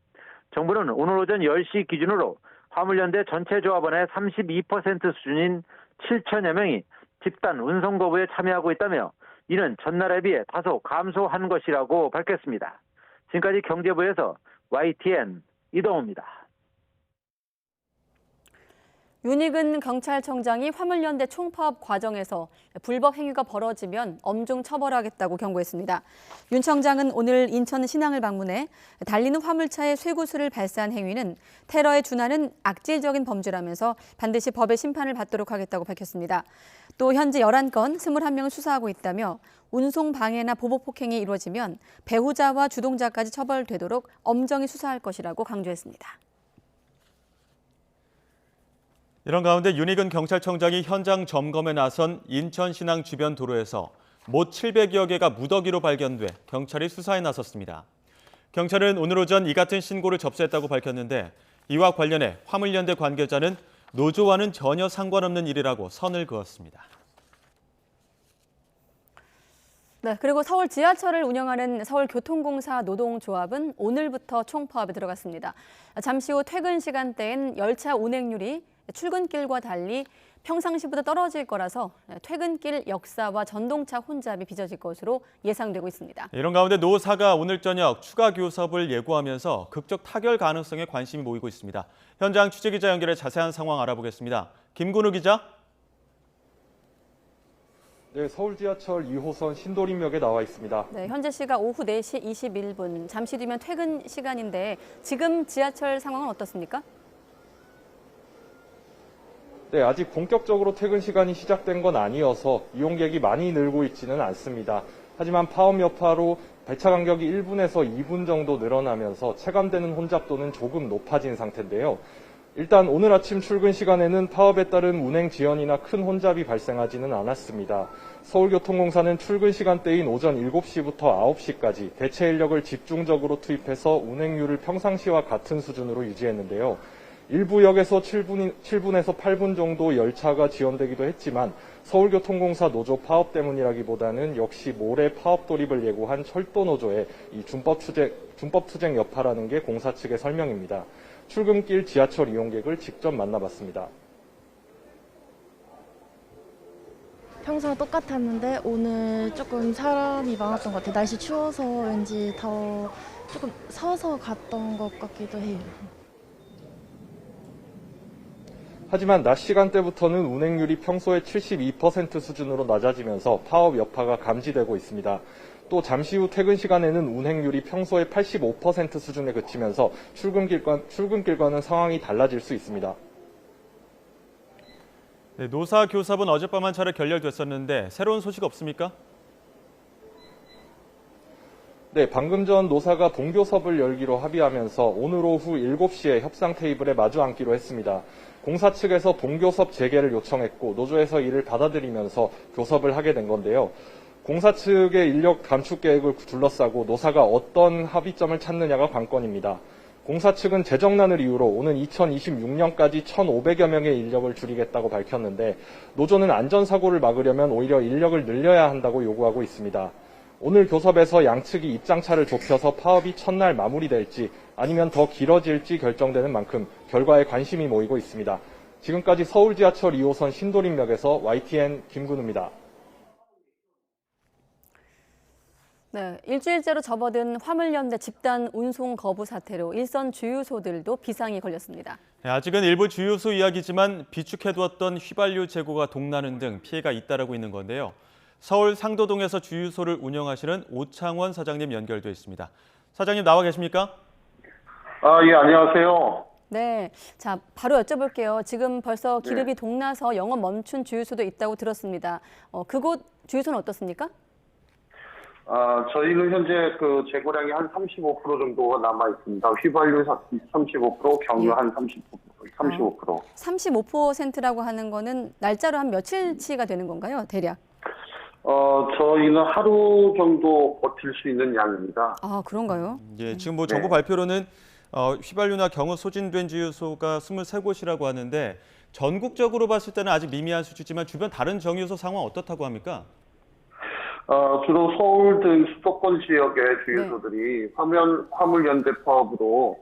정부는 오늘 오전 10시 기준으로 화물연대 전체 조합원의 32% 수준인 7천여 명이 집단 운송 거부에 참여하고 있다며 이는 전날에 비해 다소 감소한 것이라고 밝혔습니다. 지금까지 경제부에서 YTN 이동우입니다. 윤익은 경찰청장이 화물연대 총파업 과정에서 불법 행위가 벌어지면 엄중 처벌하겠다고 경고했습니다. 윤 청장은 오늘 인천 신항을 방문해 달리는 화물차에 쇠구슬을 발사한 행위는 테러에 준하는 악질적인 범죄라면서 반드시 법의 심판을 받도록 하겠다고 밝혔습니다. 또 현재 11건 21명을 수사하고 있다며 운송 방해나 보복 폭행이 이루어지면 배후자와 주동자까지 처벌되도록 엄정히 수사할 것이라고 강조했습니다. 이런 가운데 윤희근 경찰청장이 현장 점검에 나선 인천 신항 주변 도로에서 못 700여 개가 무더기로 발견돼 경찰이 수사에 나섰습니다. 경찰은 오늘 오전 이 같은 신고를 접수했다고 밝혔는데 이와 관련해 화물연대 관계자는 노조와는 전혀 상관없는 일이라고 선을 그었습니다. 네, 그리고 서울 지하철을 운영하는 서울교통공사 노동조합은 오늘부터 총파업에 들어갔습니다. 잠시 후 퇴근 시간대엔 열차 운행률이 출근길과 달리 평상시보다 떨어질 거라서 퇴근길 역사와 전동차 혼잡이 빚어질 것으로 예상되고 있습니다. 이런 가운데 노사가 오늘 저녁 추가 교섭을 예고하면서 극적 타결 가능성에 관심이 모이고 있습니다. 현장 취재기자 연결해 자세한 상황 알아보겠습니다. 김근우 기자. 네, 서울 지하철 2호선 신도림역에 나와 있습니다. 네, 현재 시각 오후 4시 21분, 잠시 뒤면 퇴근 시간인데 지금 지하철 상황은 어떻습니까? 네, 아직 본격적으로 퇴근 시간이 시작된 건 아니어서 이용객이 많이 늘고 있지는 않습니다. 하지만 파업 여파로 배차 간격이 1분에서 2분 정도 늘어나면서 체감되는 혼잡도는 조금 높아진 상태인데요. 일단 오늘 아침 출근 시간에는 파업에 따른 운행 지연이나 큰 혼잡이 발생하지는 않았습니다. 서울교통공사는 출근 시간대인 오전 7시부터 9시까지 대체 인력을 집중적으로 투입해서 운행률을 평상시와 같은 수준으로 유지했는데요. 일부 역에서 7분에서 8분 정도 열차가 지연되기도 했지만 서울교통공사 노조 파업 때문이라기보다는 역시 모레 파업 돌입을 예고한 철도노조의 이 준법투쟁 여파라는 게 공사 측의 설명입니다. 출근길 지하철 이용객을 직접 만나봤습니다. 평소와 똑같았는데 오늘 조금 사람이 많았던 것 같아요. 날씨 추워서 왠지 더 조금 서서 갔던 것 같기도 해요. 하지만 낮 시간대부터는 운행률이 평소의 72% 수준으로 낮아지면서 파업 여파가 감지되고 있습니다. 또 잠시 후 퇴근 시간에는 운행률이 평소의 85% 수준에 그치면서 출근길과는 상황이 달라질 수 있습니다. 네, 노사 교섭은 어젯밤 한 차례 결렬됐었는데 새로운 소식 없습니까? 네, 방금 전 노사가 본교섭을 열기로 합의하면서 오늘 오후 7시에 협상 테이블에 마주 앉기로 했습니다. 공사 측에서 본교섭 재개를 요청했고 노조에서 이를 받아들이면서 교섭을 하게 된 건데요. 공사 측의 인력 감축 계획을 둘러싸고 노사가 어떤 합의점을 찾느냐가 관건입니다. 공사 측은 재정난을 이유로 오는 2026년까지 1,500여 명의 인력을 줄이겠다고 밝혔는데 노조는 안전사고를 막으려면 오히려 인력을 늘려야 한다고 요구하고 있습니다. 오늘 교섭에서 양측이 입장차를 좁혀서 파업이 첫날 마무리될지 아니면 더 길어질지 결정되는 만큼 결과에 관심이 모이고 있습니다. 지금까지 서울 지하철 2호선 신도림역에서 YTN 김근우입니다. 네, 일주일째로 접어든 화물연대 집단 운송 거부 사태로 일선 주유소들도 비상이 걸렸습니다. 네, 아직은 일부 주유소 이야기지만 비축해두었던 휘발유 재고가 동나는 등 피해가 잇따르고 있는 건데요. 서울 상도동에서 주유소를 운영하시는 오창원 사장님 연결돼 있습니다. 사장님 나와 계십니까? 예, 안녕하세요. 네, 자 바로 여쭤볼게요. 지금 벌써 기름이 동나서 영업 멈춘 주유소도 있다고 들었습니다. 그곳 주유소는 어떻습니까? 저희는 현재 그 재고량이 한 35% 정도가 남아 있습니다. 휘발유 35%, 경유 한 35%. 35%라고 하는 거는 날짜로 한 며칠치가 되는 건가요, 대략? 저희는 하루 정도 버틸 수 있는 양입니다. 아, 그런가요? 예, 지금 뭐 정부 발표로는 휘발유나 경유 소진된 주유소가 23곳이라고 하는데 전국적으로 봤을 때는 아직 미미한 수치지만 주변 다른 정유소 상황 어떻다고 합니까? 주로 서울 등 수도권 지역의 주유소들이 화물연대 파업으로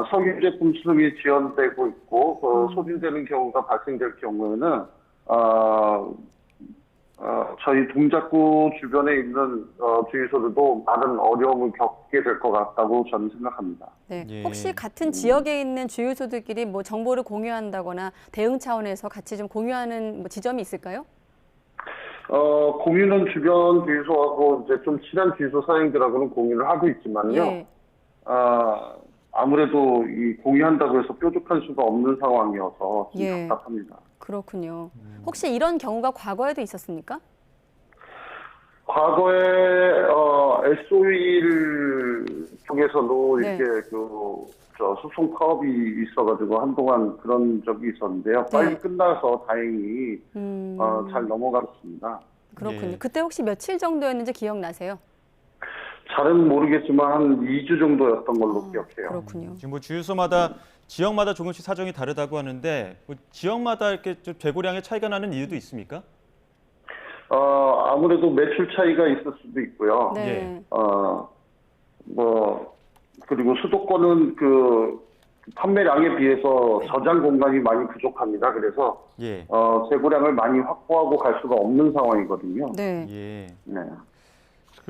석유 제품 수송이 지연되고 있고 소진되는 경우가 발생될 경우에는 저희 동작구 주변에 있는 주유소들도 많은 어려움을 겪게 될 것 같다고 저는 생각합니다. 네, 혹시 같은 지역에 있는 주유소들끼리 뭐 정보를 공유한다거나 대응 차원에서 같이 좀 공유하는 뭐 지점이 있을까요? 공유는 주변 주유소하고 이제 좀 친한 주유소 사장님들하고는 공유를 하고 있지만요. 아무래도 이 공유한다고 해서 뾰족할 수가 없는 상황이어서 좀 답답합니다. 그렇군요. 혹시 이런 경우가 과거에도 있었습니까? 과거에 SO일 쪽에서도 네. 이렇게 소송 파업이 있어가지고 한동안 그런 적이 있었는데요. 빨리 네. 끝나서 다행히 잘 넘어갔습니다. 그렇군요. 예. 그때 혹시 며칠 정도였는지 기억나세요? 잘은 모르겠지만 한 2주 정도였던 걸로 기억해요. 그렇군요. 지금 뭐 주유소마다 지역마다 조금씩 사정이 다르다고 하는데 뭐 지역마다 이렇게 좀 재고량의 차이가 나는 이유도 있습니까? 아무래도 매출 차이가 있을 수도 있고요. 네. 그리고 수도권은 판매량에 비해서 저장 공간이 많이 부족합니다. 그래서 예. 재고량을 많이 확보하고 갈 수가 없는 상황이거든요. 네. 예. 네.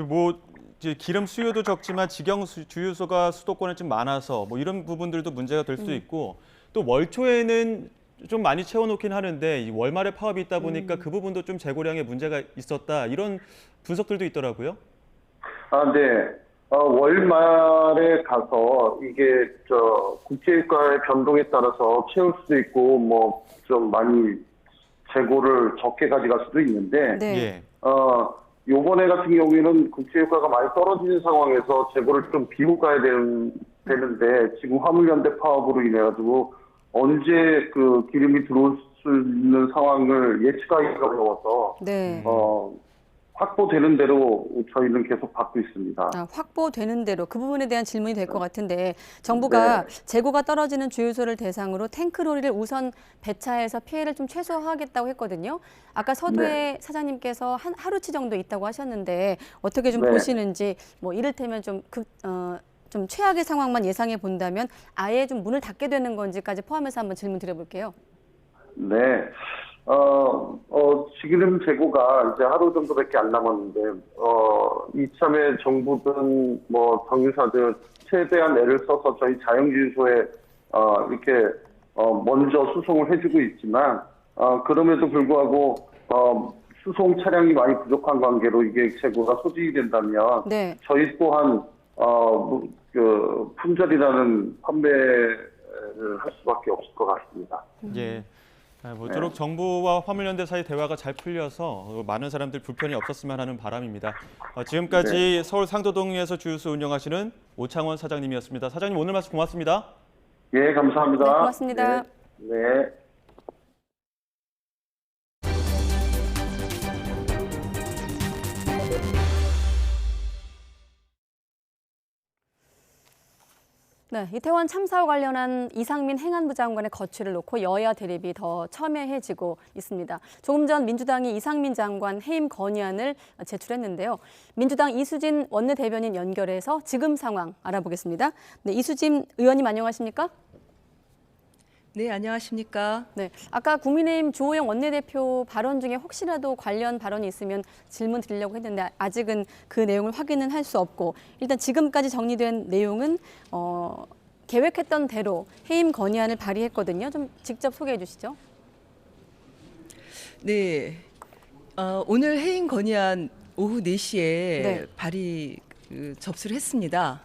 뭐 이제 기름 수요도 적지만 직영 주유소가 수도권에 좀 많아서 뭐 이런 부분들도 문제가 될 수 있고 또 월초에는 좀 많이 채워놓긴 하는데 이 월말에 파업이 있다 보니까 그 부분도 좀 재고량에 문제가 있었다 이런 분석들도 있더라고요. 네. 월말에 가서 이게 국제유가의 변동에 따라서 채울 수도 있고 뭐 좀 많이 재고를 적게 가져갈 수도 있는데 네. 예. 요번에 같은 경우에는 국제유가가 많이 떨어지는 상황에서 재고를 좀 비우고 가야 되는데 지금 화물연대 파업으로 인해 가지고 언제 기름이 들어올 수 있는 상황을 예측하기가 어려워서 네. 확보되는 대로 저희는 계속 받고 있습니다. 확보되는 대로 그 부분에 대한 질문이 될 것 같은데 정부가 재고가 떨어지는 주유소를 대상으로 탱크로리를 우선 배차해서 피해를 좀 최소화하겠다고 했거든요. 아까 서두에 사장님께서 하루치 정도 있다고 하셨는데 어떻게 좀 보시는지 뭐 이를테면 좀 최악의 상황만 예상해 본다면 아예 좀 문을 닫게 되는 건지까지 포함해서 한번 질문 드려볼게요. 네. 지금 재고가 이제 하루 정도밖에 안 남았는데, 이참에 정부든 뭐 정유사들 최대한 애를 써서 저희 자영주유소에, 이렇게, 먼저 수송을 해주고 있지만, 그럼에도 불구하고, 수송 차량이 많이 부족한 관계로 이게 재고가 소진이 된다면, 네. 저희 또한, 품절이라는 판매를 할 수밖에 없을 것 같습니다. 예. 모쪼록 정부와 화물연대 사이 대화가 잘 풀려서 많은 사람들 불편이 없었으면 하는 바람입니다. 지금까지 서울 상도동에서 주유소 운영하시는 오창원 사장님이었습니다. 사장님 오늘 말씀 고맙습니다. 예, 감사합니다. 네, 고맙습니다. 네. 네, 이태원 참사와 관련한 이상민 행안부 장관의 거취를 놓고 여야 대립이 더 첨예해지고 있습니다. 조금 전 민주당이 이상민 장관 해임 건의안을 제출했는데요. 민주당 이수진 원내대변인 연결해서 지금 상황 알아보겠습니다. 네, 이수진 의원님 안녕하십니까? 네, 안녕하십니까? 네, 아까 국민의힘 주호영 원내대표 발언 중에 혹시라도 관련 발언이 있으면 질문 드리려고 했는데 아직은 그 내용을 확인은 할 수 없고 일단 지금까지 정리된 내용은 계획했던 대로 해임 건의안을 발의했거든요. 좀 직접 소개해 주시죠. 네, 오늘 해임 건의안 오후 4시에 발의 접수를 했습니다.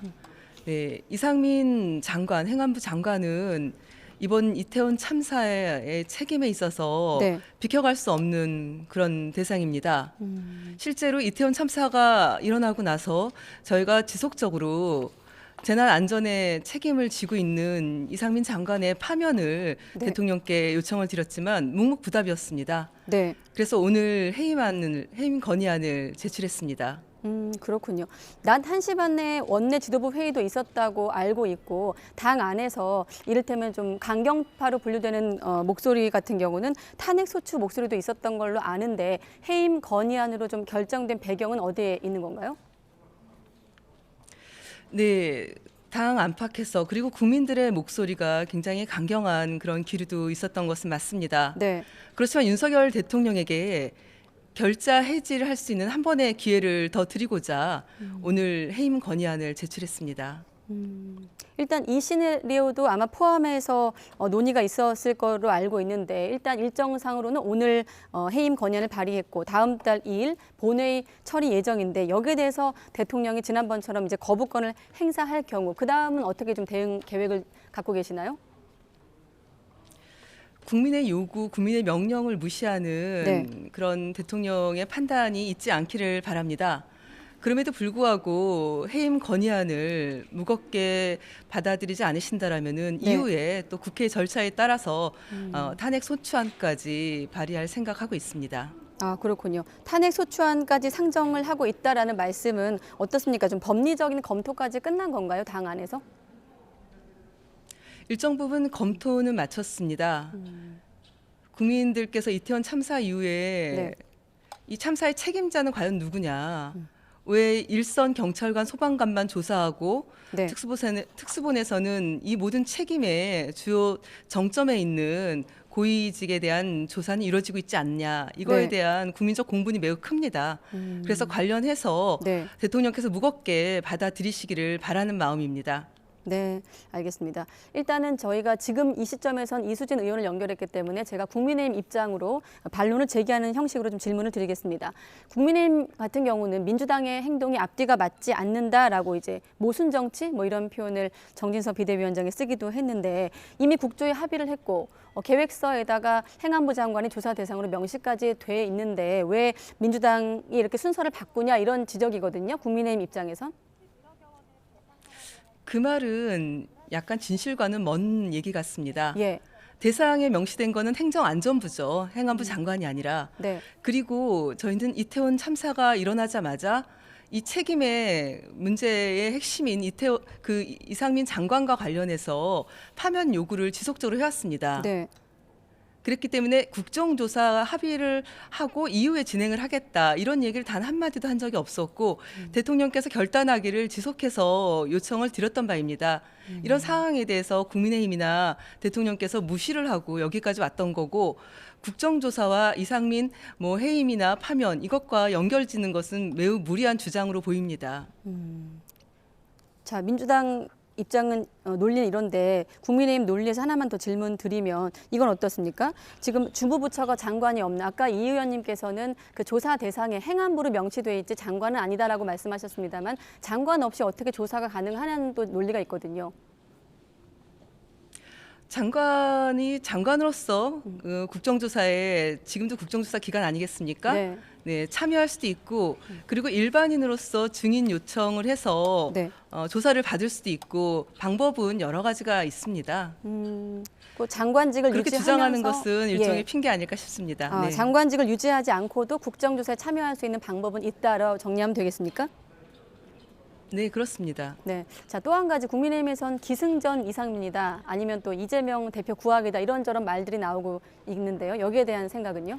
네, 이상민 장관, 행안부 장관은 이번 이태원 참사의 책임에 있어서 비켜갈 수 없는 그런 대상입니다. 실제로 이태원 참사가 일어나고 나서 저희가 지속적으로 재난 안전에 책임을 지고 있는 이상민 장관의 파면을 대통령께 요청을 드렸지만 묵묵부답이었습니다. 그래서 오늘 해임 건의안을 제출했습니다. 그렇군요. 낮 1시 반에 원내 지도부 회의도 있었다고 알고 있고 당 안에서 이를테면 좀 강경파로 분류되는 목소리 같은 경우는 탄핵 소추 목소리도 있었던 걸로 아는데 해임 건의안으로 좀 결정된 배경은 어디에 있는 건가요? 네, 당 안팎에서 그리고 국민들의 목소리가 굉장히 강경한 그런 기류도 있었던 것은 맞습니다. 그렇지만 윤석열 대통령에게 결자 해지를 할 수 있는 한 번의 기회를 더 드리고자 오늘 해임 건의안을 제출했습니다. 일단 이 시나리오도 아마 포함해서 논의가 있었을 거로 알고 있는데 일단 일정상으로는 오늘 해임 건의안을 발의했고 다음 달 2일 본회의 처리 예정인데 여기에 대해서 대통령이 지난번처럼 이제 거부권을 행사할 경우 그 다음은 어떻게 좀 대응 계획을 갖고 계시나요? 국민의 요구, 국민의 명령을 무시하는 네. 그런 대통령의 판단이 있지 않기를 바랍니다. 그럼에도 불구하고 해임 건의안을 무겁게 받아들이지 않으신다라면은 네. 이후에 또 국회 절차에 따라서 탄핵 소추안까지 발의할 생각하고 있습니다. 아, 그렇군요. 탄핵 소추안까지 상정을 하고 있다라는 말씀은 어떻습니까? 좀 법리적인 검토까지 끝난 건가요, 당 안에서? 일정 부분 검토는 마쳤습니다. 국민들께서 이태원 참사 이후에 네. 이 참사의 책임자는 과연 누구냐? 왜 일선 경찰관 소방관만 조사하고 네. 특수본에서는 이 모든 책임의 주요 정점에 있는 고위직에 대한 조사는 이루어지고 있지 않냐. 이거에 네. 대한 국민적 공분이 매우 큽니다. 그래서 관련해서 네. 대통령께서 무겁게 받아들이시기를 바라는 마음입니다. 네, 알겠습니다. 일단은 저희가 지금 이 시점에선 이수진 의원을 연결했기 때문에 제가 국민의힘 입장으로 반론을 제기하는 형식으로 좀 질문을 드리겠습니다. 국민의힘 같은 경우는 민주당의 행동이 앞뒤가 맞지 않는다라고 이제 모순 정치 뭐 이런 표현을 정진석 비대위원장이 쓰기도 했는데 이미 국조에 합의를 했고 계획서에다가 행안부 장관이 조사 대상으로 명시까지 돼 있는데 왜 민주당이 이렇게 순서를 바꾸냐 이런 지적이거든요. 국민의힘 입장에선. 그 말은 약간 진실과는 먼 얘기 같습니다. 예. 대상에 명시된 거는 행정안전부죠. 행안부 장관이 아니라. 네. 그리고 저희는 이태원 참사가 일어나자마자 이 책임의 문제의 핵심인 이상민 장관과 관련해서 파면 요구를 지속적으로 해왔습니다. 네. 그랬기 때문에 국정조사 합의를 하고 이후에 진행을 하겠다 이런 얘기를 단 한마디도 한 적이 없었고 대통령께서 결단하기를 지속해서 요청을 드렸던 바입니다. 이런 상황에 대해서 국민의힘이나 대통령께서 무시를 하고 여기까지 왔던 거고 국정조사와 이상민 해임이나 파면 이것과 연결짓는 것은 매우 무리한 주장으로 보입니다. 자, 민주당 입장은 논리는 이런데 국민의힘 논리에서 하나만 더 질문 드리면 이건 어떻습니까? 지금 주무부처가 장관이 없나? 아까 이 의원님께서는 그 조사 대상에 행안부로 명시돼 있지 장관은 아니다라고 말씀하셨습니다만 장관 없이 어떻게 조사가 가능하냐는 또 논리가 있거든요. 장관이 장관으로서 국정조사에 지금도 국정조사 기간 아니겠습니까? 네. 네, 참여할 수도 있고 그리고 일반인으로서 증인 요청을 해서 네. 조사를 받을 수도 있고 방법은 여러 가지가 있습니다. 그 장관직을 그렇게 유지하면서 주장하는 것은 일종의 예. 핑계 아닐까 싶습니다. 네. 장관직을 유지하지 않고도 국정조사에 참여할 수 있는 방법은 있다라고 정리하면 되겠습니까? 네, 그렇습니다. 네. 자, 또 한 가지 국민의힘에선 기승전 이상민이다. 아니면 또 이재명 대표 구하기다. 이런저런 말들이 나오고 있는데요. 여기에 대한 생각은요?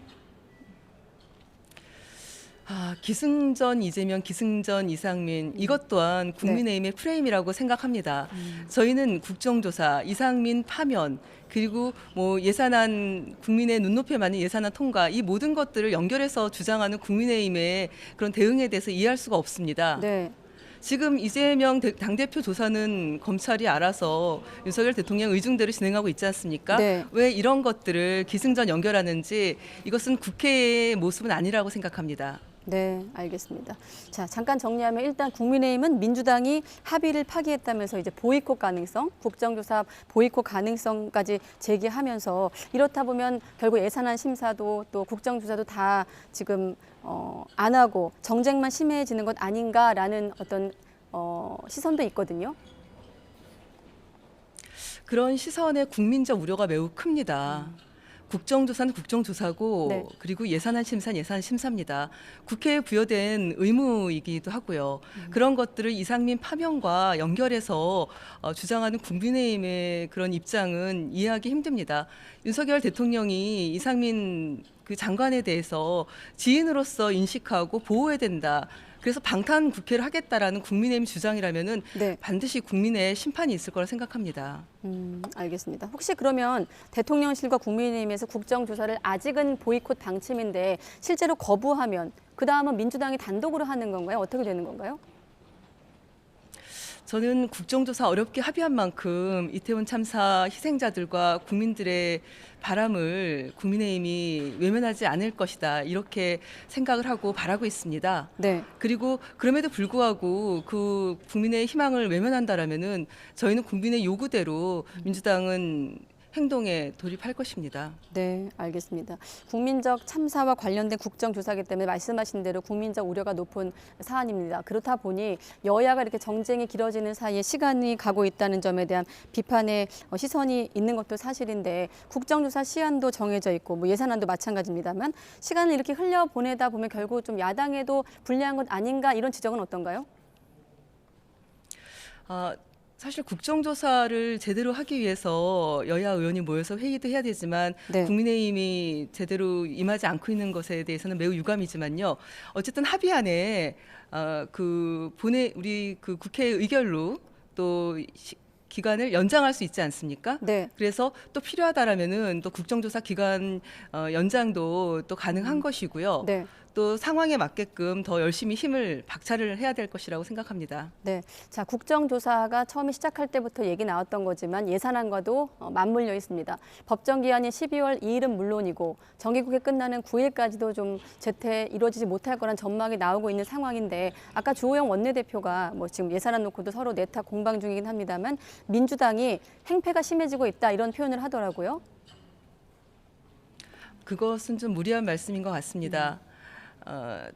기승전 이재명, 기승전 이상민 이것 또한 국민의힘의 프레임이라고 생각합니다. 저희는 국정조사, 이상민 파면 그리고 예산안 국민의 눈높이에 맞는 예산안 통과 이 모든 것들을 연결해서 주장하는 국민의힘의 그런 대응에 대해서 이해할 수가 없습니다. 네. 지금 이재명 당대표 조사는 검찰이 알아서 윤석열 대통령 의중대로 진행하고 있지 않습니까? 네. 왜 이런 것들을 기승전 연결하는지 이것은 국회의 모습은 아니라고 생각합니다. 네, 알겠습니다. 자, 잠깐 정리하면 일단 국민의힘은 민주당이 합의를 파기했다면서 이제 보이콧 가능성, 국정조사 보이콧 가능성까지 제기하면서 이렇다 보면 결국 예산안 심사도 또 국정조사도 다 지금 안 하고 정쟁만 심해지는 것 아닌가라는 어떤 시선도 있거든요. 그런 시선의 국민적 우려가 매우 큽니다. 국정조사는 국정조사고 네. 그리고 예산안 심사는 예산안 심사입니다. 국회에 부여된 의무이기도 하고요. 그런 것들을 이상민 파면과 연결해서 주장하는 국민의힘의 그런 입장은 이해하기 힘듭니다. 윤석열 대통령이 이상민 그 장관에 대해서 지인으로서 인식하고 보호해야 된다. 그래서 방탄 국회를 하겠다라는 국민의힘 주장이라면은 네. 반드시 국민의 심판이 있을 거라 생각합니다. 알겠습니다. 혹시 그러면 대통령실과 국민의힘에서 국정조사를 아직은 보이콧 방침인데 실제로 거부하면 그 다음은 민주당이 단독으로 하는 건가요? 어떻게 되는 건가요? 저는 국정조사 어렵게 합의한 만큼 이태원 참사 희생자들과 국민들의 바람을 국민의힘이 외면하지 않을 것이다. 이렇게 생각을 하고 바라고 있습니다. 네. 그리고 그럼에도 불구하고 그 국민의 희망을 외면한다라면은 저희는 국민의 요구대로 민주당은 행동에 돌입할 것입니다. 네, 알겠습니다. 국민적 참사와 관련된 국정조사이기 때문에 말씀하신 대로 국민적 우려가 높은 사안입니다. 그렇다 보니 여야가 이렇게 정쟁이 길어지는 사이에 시간이 가고 있다는 점에 대한 비판의 시선이 있는 것도 사실인데 국정조사 시한도 정해져 있고 뭐 예산안도 마찬가지입니다만 시간을 이렇게 흘려보내다 보면 결국 좀 야당에도 불리한 것 아닌가 이런 지적은 어떤가요? 사실 국정조사를 제대로 하기 위해서 여야 의원이 모여서 회의도 해야 되지만 네. 국민의힘이 제대로 임하지 않고 있는 것에 대해서는 매우 유감이지만요. 어쨌든 합의안에 우리 그 국회 의결로 또 기간을 연장할 수 있지 않습니까? 네. 그래서 또 필요하다라면은 또 국정조사 기간 연장도 또 가능한 것이고요. 네. 또 상황에 맞게끔 더 열심히 힘을 박차를 해야 될 것이라고 생각합니다. 네, 자 국정조사가 처음에 시작할 때부터 얘기 나왔던 거지만 예산안과도 맞물려 있습니다. 법정 기한이 12월 2일은 물론이고 정기국회 끝나는 9일까지도 좀 제때 이루어지지 못할 거란 전망이 나오고 있는 상황인데 아까 주호영 원내대표가 뭐 지금 예산안 놓고도 서로 내탁 공방 중이긴 합니다만 민주당이 행패가 심해지고 있다 이런 표현을 하더라고요. 그것은 좀 무리한 말씀인 것 같습니다.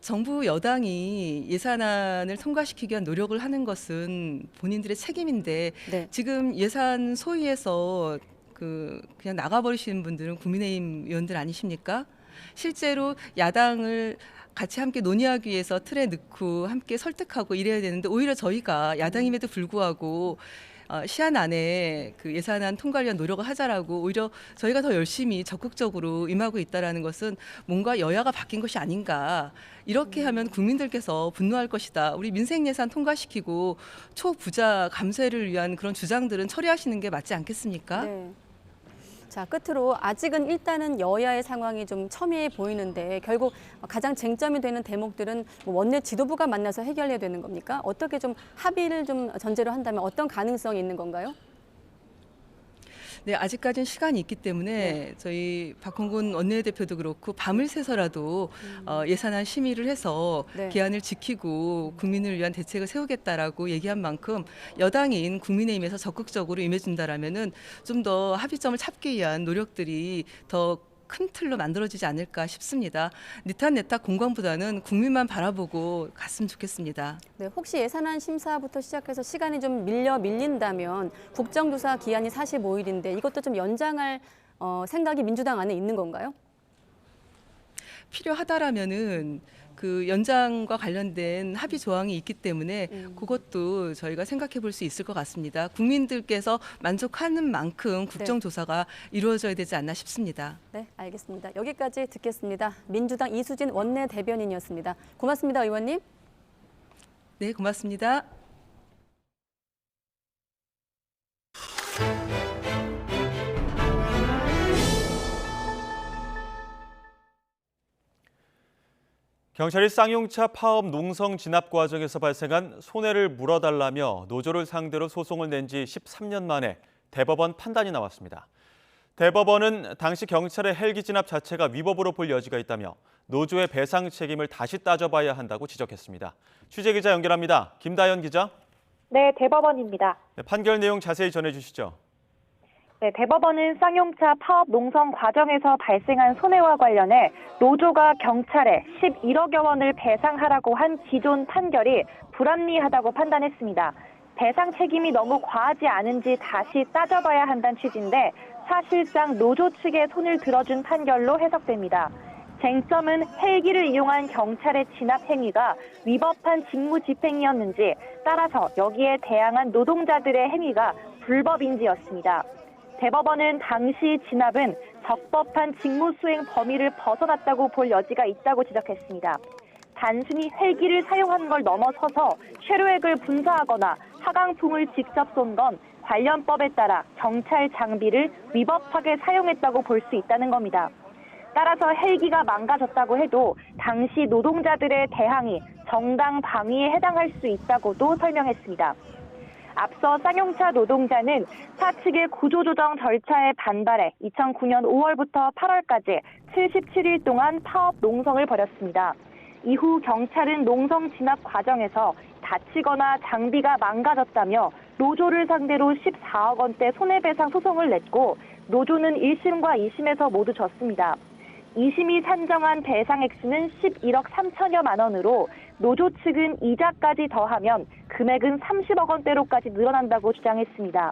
정부 여당이 예산안을 통과시키기 위한 노력을 하는 것은 본인들의 책임인데 네. 지금 예산 소위에서 그냥 나가버리시는 분들은 국민의힘 의원들 아니십니까? 실제로 야당을 같이 함께 논의하기 위해서 틀에 넣고 함께 설득하고 이래야 되는데 오히려 저희가 야당임에도 불구하고 시한 안에 그 예산안 통과를 위한 노력을 하자라고 오히려 저희가 더 열심히 적극적으로 임하고 있다는 것은 뭔가 여야가 바뀐 것이 아닌가. 이렇게 하면 국민들께서 분노할 것이다. 우리 민생 예산 통과시키고 초부자 감세를 위한 그런 주장들은 처리하시는 게 맞지 않겠습니까? 네. 자, 끝으로 아직은 일단은 여야의 상황이 좀 첨예해 보이는데 결국 가장 쟁점이 되는 대목들은 뭐 원내 지도부가 만나서 해결해야 되는 겁니까? 어떻게 좀 합의를 좀 전제로 한다면 어떤 가능성이 있는 건가요? 네, 아직까지는 시간이 있기 때문에 저희 박홍근 원내대표도 그렇고 밤을 새서라도 예산안 심의를 해서 네. 기한을 지키고 국민을 위한 대책을 세우겠다라고 얘기한 만큼 여당인 국민의힘에서 적극적으로 임해준다라면은 좀 더 합의점을 찾기 위한 노력들이 더 큰 틀로 만들어지지 않을까 싶습니다. 니탄내탁 공방보다는 국민만 바라보고 갔으면 좋겠습니다. 네, 혹시 예산안 심사부터 시작해서 시간이 좀 밀린다면 국정조사 기한이 45일인데 이것도 좀 연장할 생각이 민주당 안에 있는 건가요? 필요하다라면은 그 연장과 관련된 합의 조항이 있기 때문에 그것도 저희가 생각해 볼 수 있을 것 같습니다. 국민들께서 만족하는 만큼 국정조사가 이루어져야 되지 않나 싶습니다. 네, 알겠습니다. 여기까지 듣겠습니다. 민주당 이수진 원내대변인이었습니다. 고맙습니다, 의원님. 네, 고맙습니다. 경찰이 쌍용차 파업 농성 진압 과정에서 발생한 손해를 물어달라며 노조를 상대로 소송을 낸 지 13년 만에 대법원 판단이 나왔습니다. 대법원은 당시 경찰의 헬기 진압 자체가 위법으로 볼 여지가 있다며 노조의 배상 책임을 다시 따져봐야 한다고 지적했습니다. 취재기자 연결합니다. 김다연 기자. 네, 대법원입니다. 네, 판결 내용 자세히 전해주시죠. 네, 대법원은 쌍용차 파업 농성 과정에서 발생한 손해와 관련해 노조가 경찰에 11억여 원을 배상하라고 한 기존 판결이 불합리하다고 판단했습니다. 배상 책임이 너무 과하지 않은지 다시 따져봐야 한다는 취지인데 사실상 노조 측의 손을 들어준 판결로 해석됩니다. 쟁점은 헬기를 이용한 경찰의 진압 행위가 위법한 직무 집행이었는지 따라서 여기에 대항한 노동자들의 행위가 불법인지였습니다. 대법원은 당시 진압은 적법한 직무 수행 범위를 벗어났다고 볼 여지가 있다고 지적했습니다. 단순히 헬기를 사용한 걸 넘어서서 쇠료액을 분사하거나 하강풍을 직접 쏜 건 관련법에 따라 경찰 장비를 위법하게 사용했다고 볼 수 있다는 겁니다. 따라서 헬기가 망가졌다고 해도 당시 노동자들의 대항이 정당 방위에 해당할 수 있다고도 설명했습니다. 앞서 쌍용차 노동자는 사측의 구조조정 절차에 반발해 2009년 5월부터 8월까지 77일 동안 파업 농성을 벌였습니다. 이후 경찰은 농성 진압 과정에서 다치거나 장비가 망가졌다며 노조를 상대로 14억 원대 손해배상 소송을 냈고 노조는 1심과 2심에서 모두 졌습니다. 2심이 산정한 배상 액수는 11억 3천여만 원으로 노조 측은 이자까지 더하면 금액은 30억 원대로까지 늘어난다고 주장했습니다.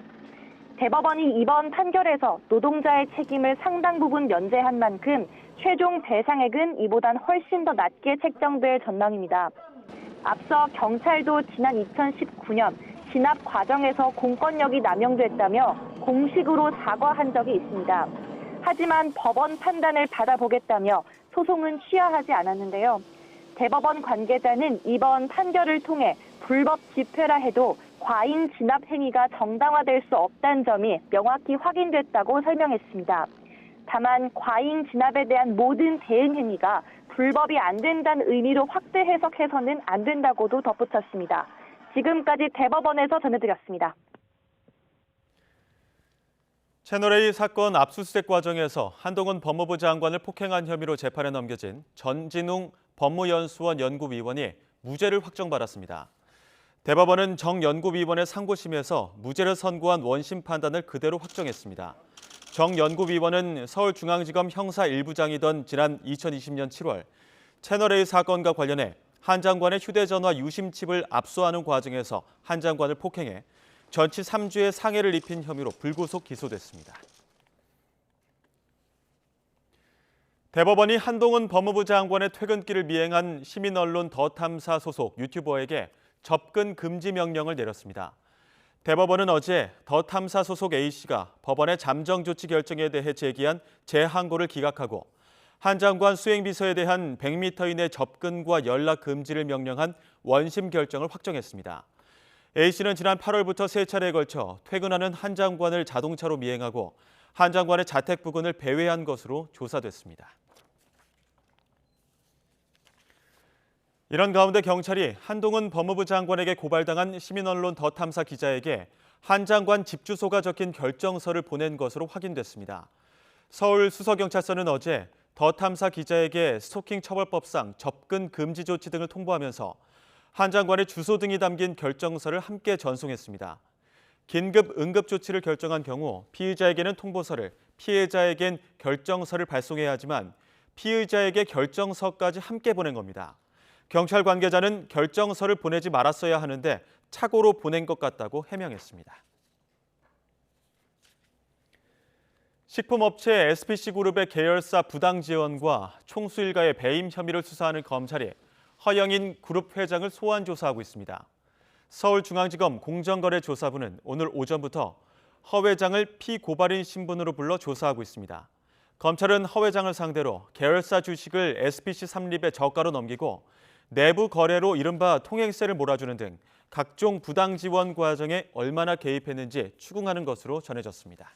대법원이 이번 판결에서 노동자의 책임을 상당 부분 면제한 만큼 최종 배상액은 이보단 훨씬 더 낮게 책정될 전망입니다. 앞서 경찰도 지난 2019년 진압 과정에서 공권력이 남용됐다며 공식으로 사과한 적이 있습니다. 하지만 법원 판단을 받아보겠다며 소송은 취하하지 않았는데요. 대법원 관계자는 이번 판결을 통해 불법 집회라 해도 과잉 진압 행위가 정당화될 수 없다는 점이 명확히 확인됐다고 설명했습니다. 다만 과잉 진압에 대한 모든 대응 행위가 불법이 안 된다는 의미로 확대 해석해서는 안 된다고도 덧붙였습니다. 지금까지 대법원에서 전해드렸습니다. 채널A 사건 압수수색 과정에서 한동훈 법무부 장관을 폭행한 혐의로 재판에 넘겨진 전진웅 법무연수원 연구위원이 무죄를 확정받았습니다. 대법원은 정 연구위원의 상고심에서 무죄를 선고한 원심 판단을 그대로 확정했습니다. 정 연구위원은 서울중앙지검 형사 1부장이던 지난 2020년 7월 채널A 사건과 관련해 한 장관의 휴대전화 유심칩을 압수하는 과정에서 한 장관을 폭행해 전치 3주의 상해를 입힌 혐의로 불구속 기소됐습니다. 대법원이 한동훈 법무부 장관의 퇴근길을 미행한 시민언론 더탐사 소속 유튜버에게 접근 금지 명령을 내렸습니다. 대법원은 어제 더탐사 소속 A씨가 법원의 잠정 조치 결정에 대해 제기한 재항고를 기각하고 한 장관 수행비서에 대한 100m 이내 접근과 연락 금지를 명령한 원심 결정을 확정했습니다. A씨는 지난 8월부터 3차례에 걸쳐 퇴근하는 한 장관을 자동차로 미행하고 한 장관의 자택 부근을 배회한 것으로 조사됐습니다. 이런 가운데 경찰이 한동훈 법무부 장관에게 고발당한 시민언론 더탐사 기자에게 한 장관 집 주소가 적힌 결정서를 보낸 것으로 확인됐습니다. 서울수서경찰서는 어제 더탐사 기자에게 스토킹 처벌법상 접근 금지 조치 등을 통보하면서 한 장관의 주소 등이 담긴 결정서를 함께 전송했습니다. 긴급 응급 조치를 결정한 경우 피의자에게는 통보서를, 피해자에겐 결정서를 발송해야 하지만 피의자에게 결정서까지 함께 보낸 겁니다. 경찰 관계자는 결정서를 보내지 말았어야 하는데 착오로 보낸 것 같다고 해명했습니다. 식품업체 SPC그룹의 계열사 부당 지원과 총수 일가의 배임 혐의를 수사하는 검찰이 허영인 그룹 회장을 소환 조사하고 있습니다. 서울중앙지검 공정거래조사부는 오늘 오전부터 허 회장을 피고발인 신분으로 불러 조사하고 있습니다. 검찰은 허 회장을 상대로 계열사 주식을 SPC 삼립에 저가로 넘기고 내부 거래로 이른바 통행세를 몰아주는 등 각종 부당 지원 과정에 얼마나 개입했는지 추궁하는 것으로 전해졌습니다.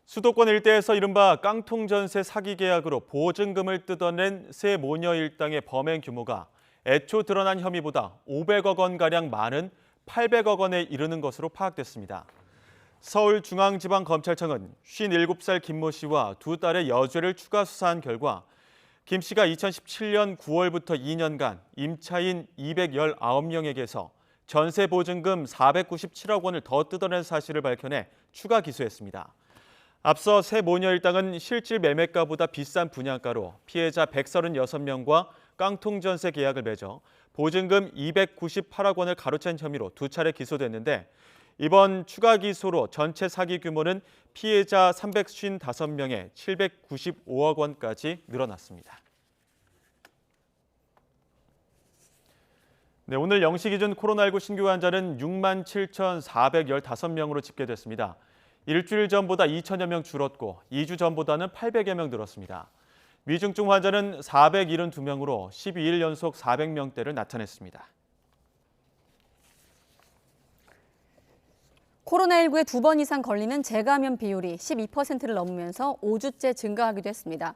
수도권 일대에서 이른바 깡통전세 사기 계약으로 보증금을 뜯어낸 세 모녀 일당의 범행 규모가 애초 드러난 혐의보다 500억 원가량 많은 800억 원에 이르는 것으로 파악됐습니다. 서울중앙지방검찰청은 57살 김모 씨와 두 딸의 여죄를 추가 수사한 결과 김 씨가 2017년 9월부터 2년간 임차인 219명에게서 전세 보증금 497억 원을 더 뜯어낸 사실을 밝혀내 추가 기소했습니다. 앞서 세 모녀 일당은 실질 매매가보다 비싼 분양가로 피해자 136명과 깡통전세 계약을 맺어 보증금 298억 원을 가로챈 혐의로 두 차례 기소됐는데 이번 추가 기소로 전체 사기 규모는 피해자 355명에 795억 원까지 늘어났습니다. 네, 오늘 0시 기준 코로나19 신규 환자는 67,415명으로 집계됐습니다. 일주일 전보다 2천여 명 줄었고 2주 전보다는 800여 명 늘었습니다. 위중증 환자는 472명으로 12일 연속 400명대를 나타냈습니다. 코로나19에 2번 이상 걸리는 재감염 비율이 12%를 넘으면서 5주째 증가하기도 했습니다.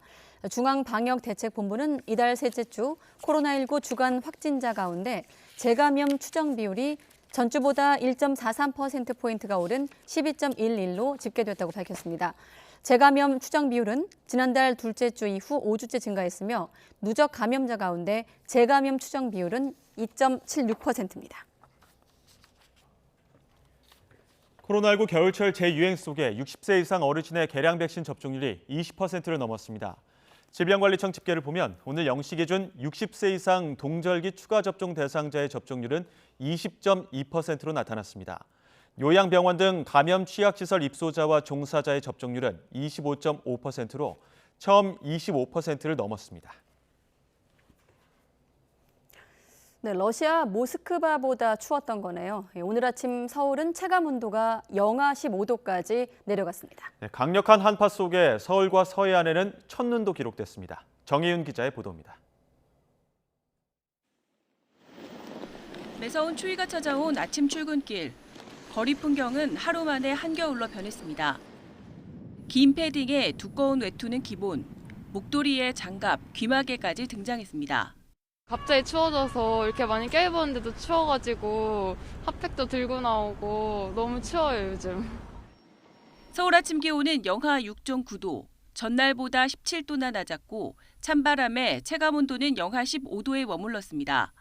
중앙방역대책본부는 이달 셋째 주 코로나19 주간 확진자 가운데 재감염 추정 비율이 전주보다 1.43%포인트가 오른 12.11로 집계됐다고 밝혔습니다. 재감염 추정 비율은 지난달 둘째 주 이후 5주째 증가했으며 누적 감염자 가운데 재감염 추정 비율은 2.76%입니다. 코로나19 겨울철 재유행 속에 60세 이상 어르신의 개량 백신 접종률이 20%를 넘었습니다. 질병관리청 집계를 보면 오늘 0시 기준 60세 이상 동절기 추가 접종 대상자의 접종률은 20.2%로 나타났습니다. 요양병원 등 감염 취약시설 입소자와 종사자의 접종률은 25.5%로 처음 25%를 넘었습니다. 네, 러시아 모스크바보다 추웠던 거네요. 오늘 아침 서울은 체감 온도가 영하 15도까지 내려갔습니다. 네, 강력한 한파 속에 서울과 서해안에는 첫눈도 기록됐습니다. 정혜윤 기자의 보도입니다. 매서운 추위가 찾아온 아침 출근길. 거리 풍경은 하루 만에 한겨울로 변했습니다. 긴 패딩에 두꺼운 외투는 기본, 목도리에 장갑, 귀마개까지 등장했습니다. 갑자기 추워져서 이렇게 많이 껴입었는데도 추워가지고 핫팩도 들고 나오고 너무 추워요, 요즘. 서울 아침 기온은 영하 6.9도, 전날보다 17도나 낮았고 찬바람에 체감온도는 영하 15도에 머물렀습니다.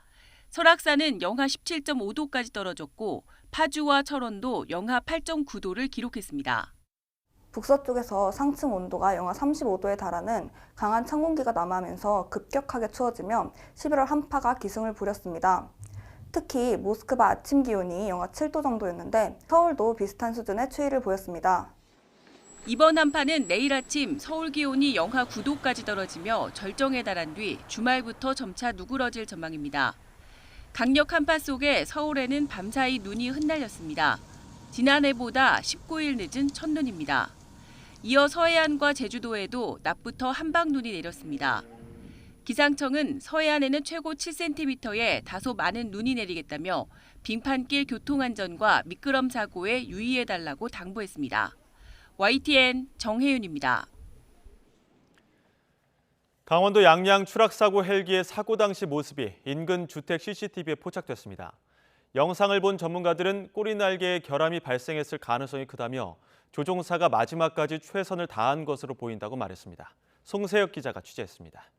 설악산은 영하 17.5도까지 떨어졌고 파주와 철원도 영하 8.9도를 기록했습니다. 북서쪽에서 상층 온도가 영하 35도에 달하는 강한 찬 공기가 남하면서 급격하게 추워지며 11월 한파가 기승을 부렸습니다. 특히 모스크바 아침 기온이 영하 7도 정도였는데 서울도 비슷한 수준의 추위를 보였습니다. 이번 한파는 내일 아침 서울 기온이 영하 9도까지 떨어지며 절정에 달한 뒤 주말부터 점차 누그러질 전망입니다. 강력 한파 속에 서울에는 밤사이 눈이 흩날렸습니다. 지난해보다 19일 늦은 첫눈입니다. 이어 서해안과 제주도에도 낮부터 한방눈이 내렸습니다. 기상청은 서해안에는 최고 7cm의 다소 많은 눈이 내리겠다며 빙판길 교통안전과 미끄럼 사고에 유의해달라고 당부했습니다. YTN 정혜윤입니다. 강원도 양양 추락사고 헬기의 사고 당시 모습이 인근 주택 CCTV에 포착됐습니다. 영상을 본 전문가들은 꼬리 날개에 결함이 발생했을 가능성이 크다며 조종사가 마지막까지 최선을 다한 것으로 보인다고 말했습니다. 송세혁 기자가 취재했습니다.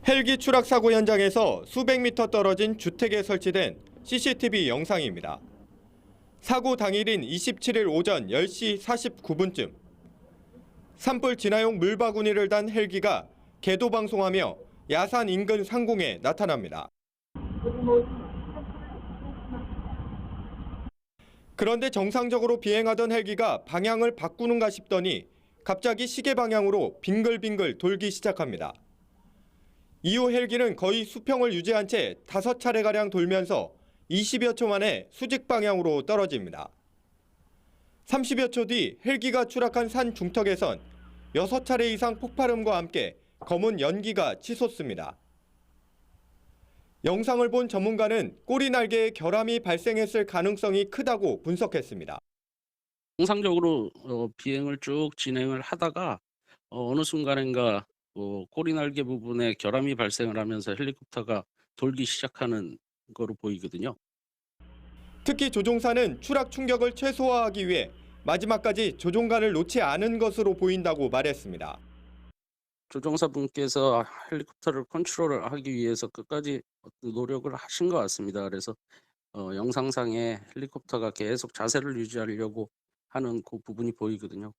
헬기 추락 사고 현장에서 수백 미터 떨어진 주택에 설치된 CCTV 영상입니다. 사고 당일인 27일 오전 10시 49분쯤 산불 진화용 물바구니를 단 헬기가 궤도 방송하며 야산 인근 상공에 나타납니다. 그런데 정상적으로 비행하던 헬기가 방향을 바꾸는가 싶더니 갑자기 시계 방향으로 빙글빙글 돌기 시작합니다. 이후 헬기는 거의 수평을 유지한 채 5차례가량 돌면서 20여 초 만에 수직 방향으로 떨어집니다. 30여 초 뒤 헬기가 추락한 산 중턱에선 6차례 이상 폭발음과 함께 검은 연기가 치솟습니다. 영상을 본 전문가는 꼬리 날개에 결함이 발생했을 가능성이 크다고 분석했습니다. 정상적으로 비행을 쭉 진행을 하다가 어느 순간인가 꼬리 날개 부분에 결함이 발생을 하면서 헬리콥터가 돌기 시작하는 거로 보이거든요. 특히 조종사는 추락 충격을 최소화하기 위해 마지막까지 조종관을 놓지 않은 것으로 보인다고 말했습니다. 조종사분께서 헬리콥터를 컨트롤을 하기 위해서 끝까지 노력을 하신 것 같습니다. 그래서 영상상에 헬리콥터가 계속 자세를 유지하려고 하는 그 부분이 보이거든요.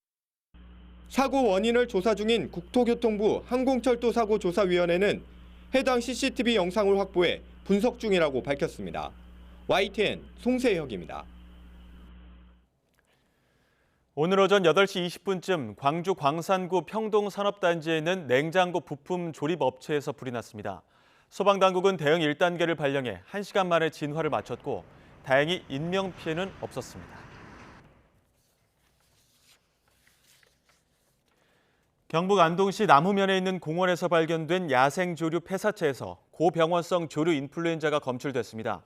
사고 원인을 조사 중인 국토교통부 항공철도사고조사위원회는 해당 CCTV 영상을 확보해 분석 중이라고 밝혔습니다. YTN 송세혁입니다. 오늘 오전 8시 20분쯤 광주 광산구 평동산업단지에 있는 냉장고 부품 조립 업체에서 불이 났습니다. 소방당국은 대응 1단계를 발령해 1시간 만에 진화를 마쳤고 다행히 인명피해는 없었습니다. 경북 안동시 남후면에 있는 공원에서 발견된 야생조류 폐사체에서 고병원성 조류 인플루엔자가 검출됐습니다.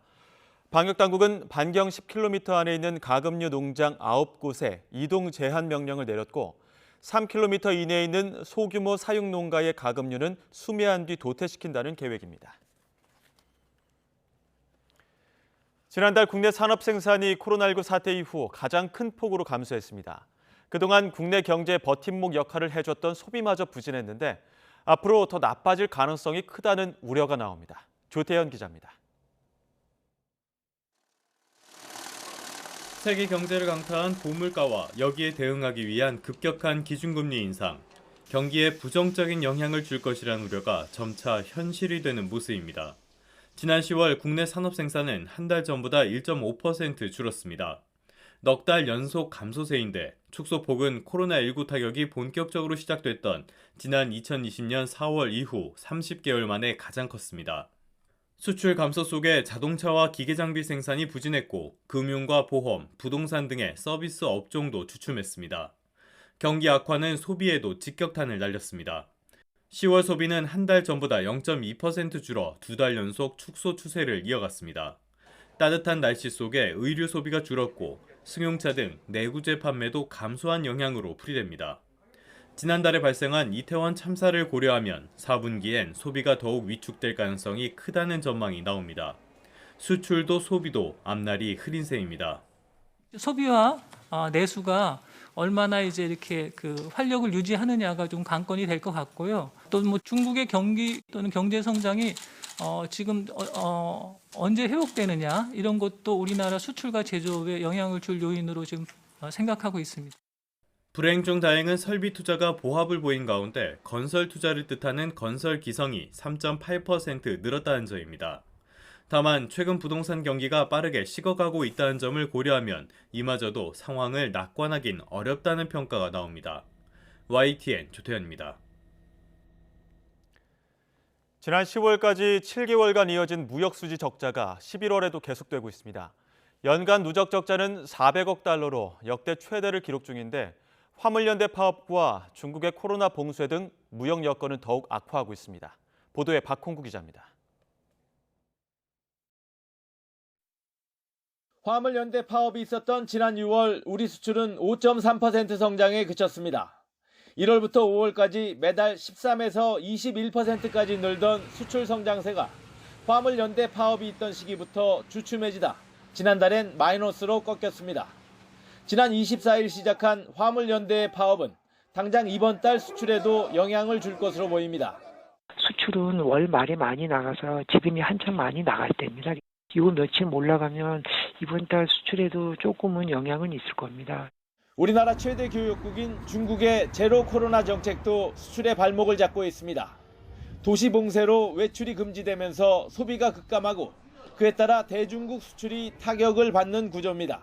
방역당국은 반경 10km 안에 있는 가금류 농장 9곳에 이동 제한 명령을 내렸고 3km 이내에 있는 소규모 사육 농가의 가금류는 수매한 뒤 도태시킨다는 계획입니다. 지난달 국내 산업 생산이 코로나19 사태 이후 가장 큰 폭으로 감소했습니다. 그동안 국내 경제의 버팀목 역할을 해줬던 소비마저 부진했는데 앞으로 더 나빠질 가능성이 크다는 우려가 나옵니다. 조태현 기자입니다. 세계 경제를 강타한 고물가와 여기에 대응하기 위한 급격한 기준금리 인상, 경기에 부정적인 영향을 줄 것이라는 우려가 점차 현실이 되는 모습입니다. 지난 10월 국내 산업 생산은 한 달 전보다 1.5% 줄었습니다. 넉 달 연속 감소세인데 축소폭은 코로나19 타격이 본격적으로 시작됐던 지난 2020년 4월 이후 30개월 만에 가장 컸습니다. 수출 감소 속에 자동차와 기계장비 생산이 부진했고 금융과 보험, 부동산 등의 서비스 업종도 주춤했습니다. 경기 악화는 소비에도 직격탄을 날렸습니다. 10월 소비는 한 달 전보다 0.2% 줄어 2달 연속 축소 추세를 이어갔습니다. 따뜻한 날씨 속에 의류 소비가 줄었고 승용차 등 내구재 판매도 감소한 영향으로 풀이됩니다. 지난달에 발생한 이태원 참사를 고려하면 4분기엔 소비가 더욱 위축될 가능성이 크다는 전망이 나옵니다. 수출도 소비도 앞날이 흐린 셈입니다. 소비와 내수가 얼마나 이제 이렇게 그 활력을 유지하느냐가 좀 관건이 될 것 같고요. 또 뭐 중국의 경기 또는 경제 성장이 지금 언제 회복되느냐 이런 것도 우리나라 수출과 제조업에 영향을 줄 요인으로 지금 생각하고 있습니다. 불행 중 다행은 설비 투자가 보합을 보인 가운데 건설 투자를 뜻하는 건설 기성이 3.8% 늘었다는 점입니다. 다만 최근 부동산 경기가 빠르게 식어가고 있다는 점을 고려하면 이마저도 상황을 낙관하긴 어렵다는 평가가 나옵니다. YTN 조태현입니다. 지난 10월까지 7개월간 이어진 무역수지 적자가 11월에도 계속되고 있습니다. 연간 누적 적자는 400억 달러로 역대 최대를 기록 중인데 화물연대 파업과 중국의 코로나 봉쇄 등 무역 여건은 더욱 악화하고 있습니다. 보도에 박홍구 기자입니다. 화물연대 파업이 있었던 지난 6월 우리 수출은 5.3% 성장에 그쳤습니다. 1월부터 5월까지 매달 13에서 21%까지 늘던 수출 성장세가 화물연대 파업이 있던 시기부터 주춤해지다 지난달엔 마이너스로 꺾였습니다. 지난 24일 시작한 화물연대의 파업은 당장 이번 달 수출에도 영향을 줄 것으로 보입니다. 수출은 월 말에 많이 나가서 지금이 한참 많이 나갈 때입니다. 이거 며칠 올라가면 이번 달 수출에도 조금은 영향은 있을 겁니다. 우리나라 최대 교역국인 중국의 제로 코로나 정책도 수출의 발목을 잡고 있습니다. 도시 봉쇄로 외출이 금지되면서 소비가 급감하고 그에 따라 대중국 수출이 타격을 받는 구조입니다.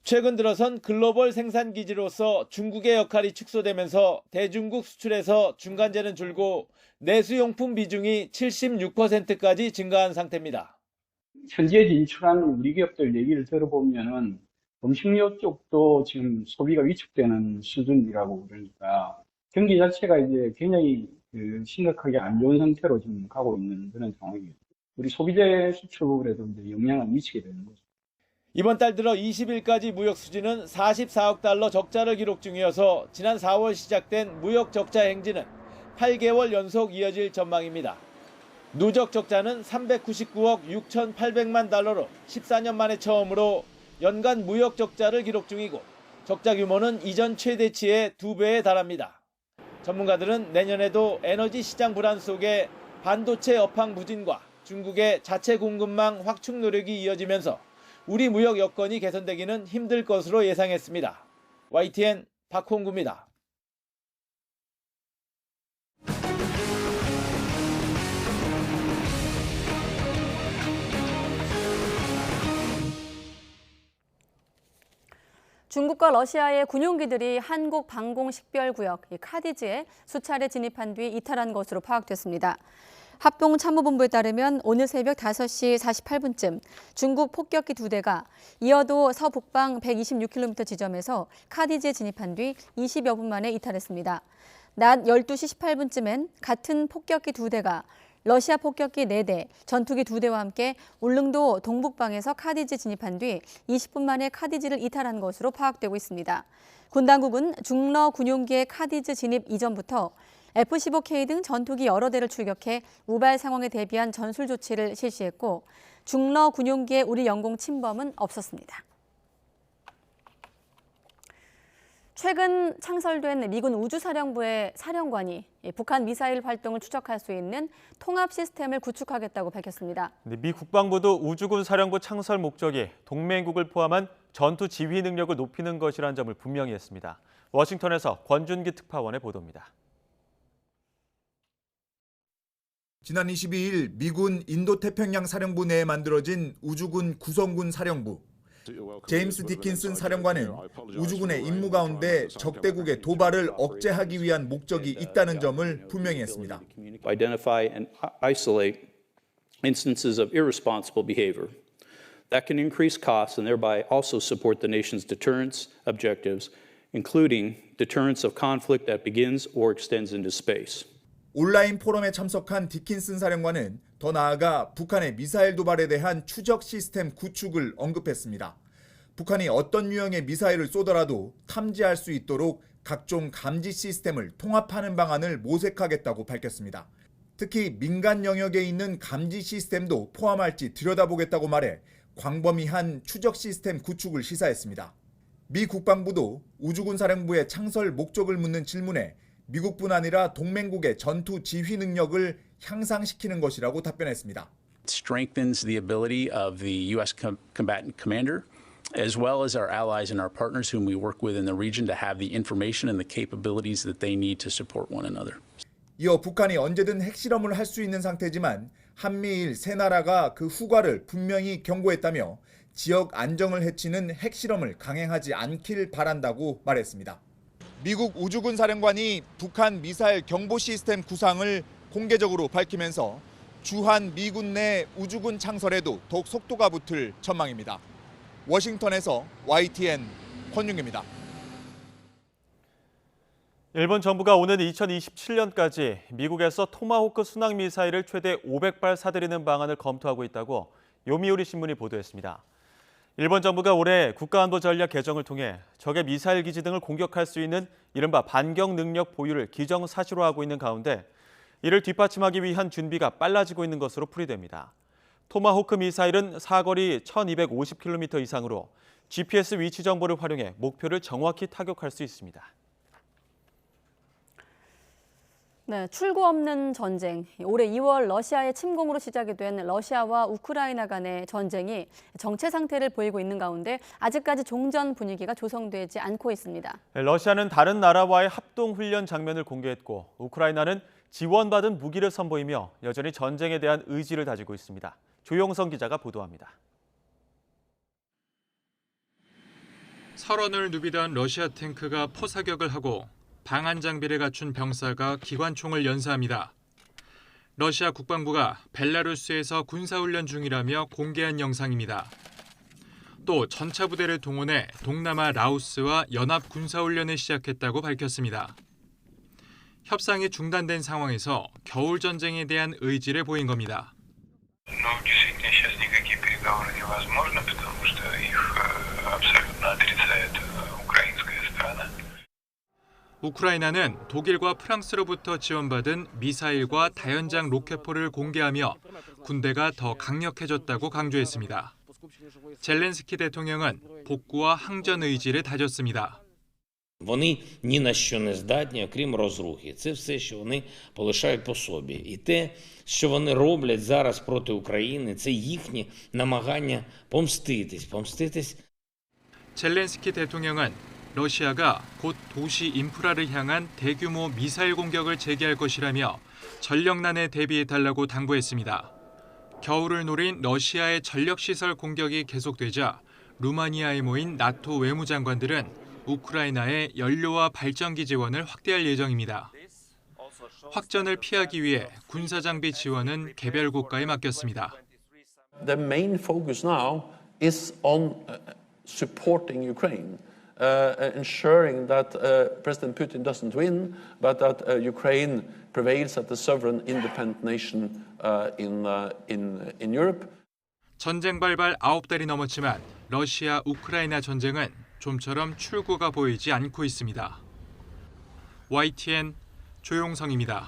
최근 들어선 글로벌 생산기지로서 중국의 역할이 축소되면서 대중국 수출에서 중간재는 줄고 내수용품 비중이 76%까지 증가한 상태입니다. 현지에 진출한 우리 기업들 얘기를 들어보면은 음식료 쪽도 지금 소비가 위축되는 수준이라고 그러니까 경기 자체가 이제 굉장히 심각하게 안 좋은 상태로 지금 가고 있는 그런 상황이에요. 우리 소비재 수출에도 이제 영향을 미치게 되는 거죠. 이번 달 들어 20일까지 무역 수지는 44억 달러 적자를 기록 중이어서 지난 4월 시작된 무역 적자 행진은 8개월 연속 이어질 전망입니다. 누적 적자는 399억 6,800만 달러로 14년 만에 처음으로 연간 무역 적자를 기록 중이고 적자 규모는 이전 최대치의 2배에 달합니다. 전문가들은 내년에도 에너지 시장 불안 속에 반도체 업황 부진과 중국의 자체 공급망 확충 노력이 이어지면서 우리 무역 여건이 개선되기는 힘들 것으로 예상했습니다. YTN 박홍구입니다. 중국과 러시아의 군용기들이 한국 방공식별구역 카디즈에 수차례 진입한 뒤 이탈한 것으로 파악됐습니다. 합동참모본부에 따르면 오늘 새벽 5시 48분쯤 중국 폭격기 2대가 이어도 서북방 126km 지점에서 카디즈에 진입한 뒤 20여 분 만에 이탈했습니다. 낮 12시 18분쯤엔 같은 폭격기 2대가 러시아 폭격기 4대, 전투기 2대와 함께 울릉도 동북방에서 카디즈 진입한 뒤 20분 만에 카디즈를 이탈한 것으로 파악되고 있습니다. 군 당국은 중러 군용기의 카디즈 진입 이전부터 F-15K 등 전투기 여러 대를 출격해 우발 상황에 대비한 전술 조치를 실시했고 중러 군용기의 우리 영공 침범은 없었습니다. 최근 창설된 미군 우주사령부의 사령관이 북한 미사일 활동을 추적할 수 있는 통합 시스템을 구축하겠다고 밝혔습니다. 미 국방부도 우주군 사령부 창설 목적이 동맹국을 포함한 전투 지휘 능력을 높이는 것이라는 점을 분명히 했습니다. 워싱턴에서 권준기 특파원의 보도입니다. 지난 22일 미군 인도태평양 사령부 내에 만들어진 우주군 구성군 사령부. 제임스 디킨슨 사령관은 우주군의 임무 가운데 적대국의 도발을 억제하기 위한 목적이 있다는 점을 분명히 했습니다. Identify and isolate instances of irresponsible behavior that can increase costs and thereby also support the nation's deterrence objectives, including deterrence of conflict that begins or extends into space. 온라인 포럼에 참석한 디킨슨 사령관은 더 나아가 북한의 미사일 도발에 대한 추적 시스템 구축을 언급했습니다. 북한이 어떤 유형의 미사일을 쏘더라도 탐지할 수 있도록 각종 감지 시스템을 통합하는 방안을 모색하겠다고 밝혔습니다. 특히 민간 영역에 있는 감지 시스템도 포함할지 들여다보겠다고 말해 광범위한 추적 시스템 구축을 시사했습니다. 미 국방부도 우주군 사령부의 창설 목적을 묻는 질문에 미국뿐 아니라 동맹국의 전투 지휘 능력을 향상시키는 것이라고 답변했습니다. It strengthens the ability of the U.S. combatant commander, as well as our allies and our partners whom we work with in the region to have the information and the capabilities that they need to support one another. 이어 북한이 언제든 핵실험을 할 수 있는 상태지만 한미일 세 나라가 그 후과를 분명히 경고했다며 지역 안정을 해치는 핵실험을 강행하지 않길 바란다고 말했습니다. 미국 우주군 사령관이 북한 미사일 경보 시스템 구상을 공개적으로 밝히면서 주한 미군 내 우주군 창설에도 더욱 속도가 붙을 전망입니다. 워싱턴에서 YTN 권윤기입니다. 일본 정부가 오는 2027년까지 미국에서 토마호크 순항 미사일을 최대 500발 사들이는 방안을 검토하고 있다고 요미우리 신문이 보도했습니다. 일본 정부가 올해 국가안보전략 개정을 통해 적의 미사일 기지 등을 공격할 수 있는 이른바 반경 능력 보유를 기정사실화하고 있는 가운데 이를 뒷받침하기 위한 준비가 빨라지고 있는 것으로 풀이됩니다. 토마호크 미사일은 사거리 1250km 이상으로 GPS 위치 정보를 활용해 목표를 정확히 타격할 수 있습니다. 네, 출구 없는 전쟁. 올해 2월 러시아의 침공으로 시작이 된 러시아와 우크라이나 간의 전쟁이 정체 상태를 보이고 있는 가운데 아직까지 종전 분위기가 조성되지 않고 있습니다. 러시아는 다른 나라와의 합동훈련 장면을 공개했고 우크라이나는 지원받은 무기를 선보이며 여전히 전쟁에 대한 의지를 다지고 있습니다. 조용성 기자가 보도합니다. 설원을 누비던 러시아 탱크가 포사격을 하고 방한 장비를 갖춘 병사가 기관총을 연사합니다. 러시아 국방부가 벨라루스에서 군사훈련 중이라며 공개한 영상입니다. 또 전차 부대를 동원해 동남아 라오스와 연합 군사훈련을 시작했다고 밝혔습니다. 협상이 중단된 상황에서 겨울 전쟁에 대한 의지를 보인 겁니다. 우크라이나는 독일과 프랑스로부터 지원받은 미사일과 다연장 로켓포를 공개하며 군대가 더 강력해졌다고 강조했습니다. 젤렌스키 대통령은 복구와 항전 의지를 다졌습니다. Вони ні на що не здатні, окрім розрухи. Це все, що вони полишають по собі. І те, що вони роблять зараз проти України, це їхні намагання помститись. 젤렌스키 대통령은 러시아가 곧 도시 인프라를 향한 대규모 미사일 공격을 재개할 것이라며 전력난에 대비해달라고 당부했습니다. 겨울을 노린 러시아의 전력시설 공격이 계속되자 루마니아에 모인 나토 외무장관들은 우크라이나의 연료와 발전기 지원을 확대할 예정입니다. 확전을 피하기 위해 군사장비 지원은 개별 국가에 맡겼습니다. The main focus now is on supporting Ukraine, ensuring that President Putin doesn't win, but that Ukraine prevails as a sovereign, independent nation in Europe. 전쟁 발발 9달이 넘었지만 러시아 우크라이나 전쟁은 좀처럼 출구가 보이지 않고 있습니다. YTN 조용성입니다.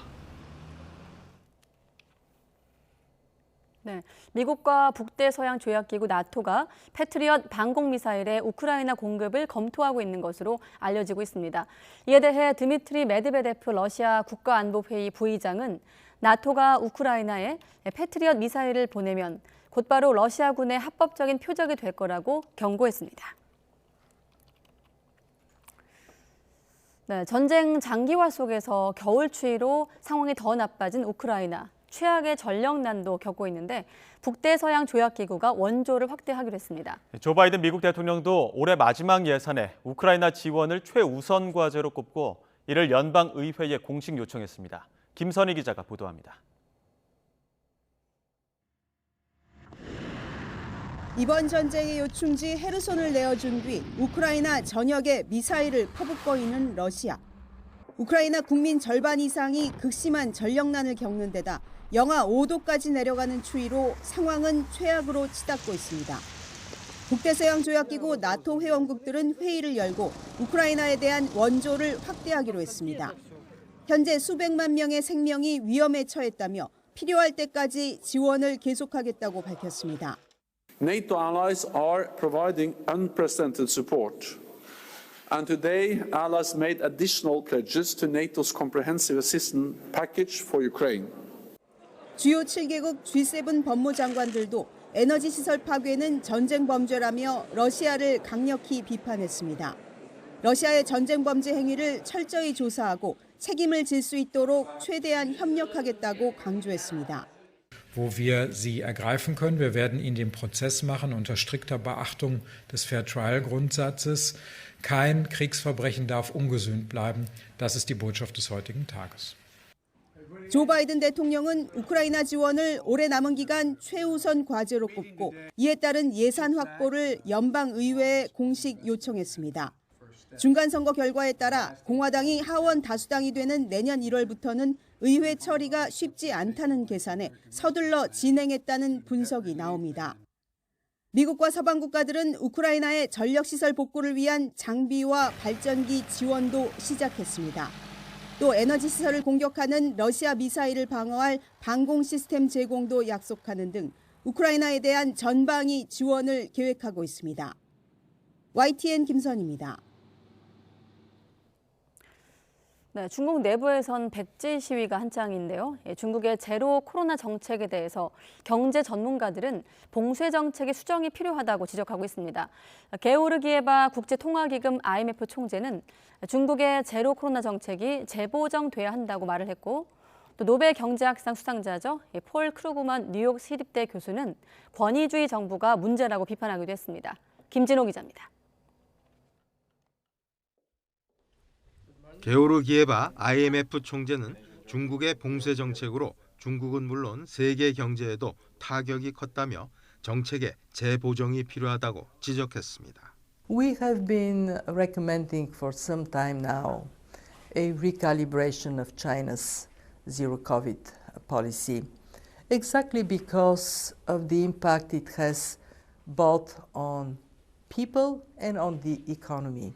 네, 미국과 북대서양조약기구 나토가 패트리엇 방공미사일의 우크라이나 공급을 검토하고 있는 것으로 알려지고 있습니다. 이에 대해 드미트리 메드베데프 러시아 국가안보회의 부의장은 나토가 우크라이나에 패트리엇 미사일을 보내면 곧바로 러시아군의 합법적인 표적이 될 거라고 경고했습니다. 네, 전쟁 장기화 속에서 겨울 추위로 상황이 더 나빠진 우크라이나. 최악의 전력난도 겪고 있는데 북대서양 조약기구가 원조를 확대하기로 했습니다. 조 바이든 미국 대통령도 올해 마지막 예산에 우크라이나 지원을 최우선 과제로 꼽고 이를 연방의회에 공식 요청했습니다. 김선희 기자가 보도합니다. 이번 전쟁의 요충지 헤르손을 내어준 뒤 우크라이나 전역에 미사일을 퍼붓고 있는 러시아. 우크라이나 국민 절반 이상이 극심한 전력난을 겪는 데다 영하 5도까지 내려가는 추위로 상황은 최악으로 치닫고 있습니다. 북대서양 조약기구 나토 회원국들은 회의를 열고 우크라이나에 대한 원조를 확대하기로 했습니다. 현재 수백만 명의 생명이 위험에 처했다며 필요할 때까지 지원을 계속하겠다고 밝혔습니다. NATO allies are providing unprecedented support. And today, allies made additional pledges to NATO's comprehensive assistance package for Ukraine. 주요 7개국 G7 법무장관들도 에너지 시설 파괴는 전쟁 범죄라며 러시아를 강력히 비판했습니다. 러시아의 전쟁 범죄 행위를 철저히 조사하고 책임을 질 수 있도록 최대한 협력하겠다고 강조했습니다. wo wir sie ergreifen können. Wir werden ihn den Prozess machen unter strikter Beachtung des Fair-Trial-Grundsatzes. Kein Kriegsverbrechen darf ungesühnt bleiben. Das ist die Botschaft des heutigen Tages. 조 바이든 대통령은 우크라이나 지원을 올해 남은 기간 최우선 과제로 꼽고 이에 따른 예산 확보를 연방의회에 공식 요청했습니다. 중간선거 결과에 따라 공화당이 하원 다수당이 되는 내년 1월부터는 의회 처리가 쉽지 않다는 계산에 서둘러 진행했다는 분석이 나옵니다. 미국과 서방 국가들은 우크라이나의 전력시설 복구를 위한 장비와 발전기 지원도 시작했습니다. 또 에너지 시설을 공격하는 러시아 미사일을 방어할 방공 시스템 제공도 약속하는 등 우크라이나에 대한 전방위 지원을 계획하고 있습니다. YTN 김선입니다. 네, 중국 내부에선 백지 시위가 한창인데요. 중국의 제로 코로나 정책에 대해서 경제 전문가들은 봉쇄 정책의 수정이 필요하다고 지적하고 있습니다. 게오르기에바 국제통화기금 IMF 총재는 중국의 제로 코로나 정책이 재보정돼야 한다고 말을 했고, 또 노벨 경제학상 수상자죠. 폴 크루그만 뉴욕 시립대 교수는 권위주의 정부가 문제라고 비판하기도 했습니다. 김진호 기자입니다. 게오르기에바 IMF 총재는 중국의 봉쇄 정책으로 중국은 물론 세계 경제에도 타격이 컸다며 정책의 재보정이 필요하다고 지적했습니다. We have been recommending for some time now a recalibration of China's zero COVID policy, exactly because of the impact it has both on people and on the economy.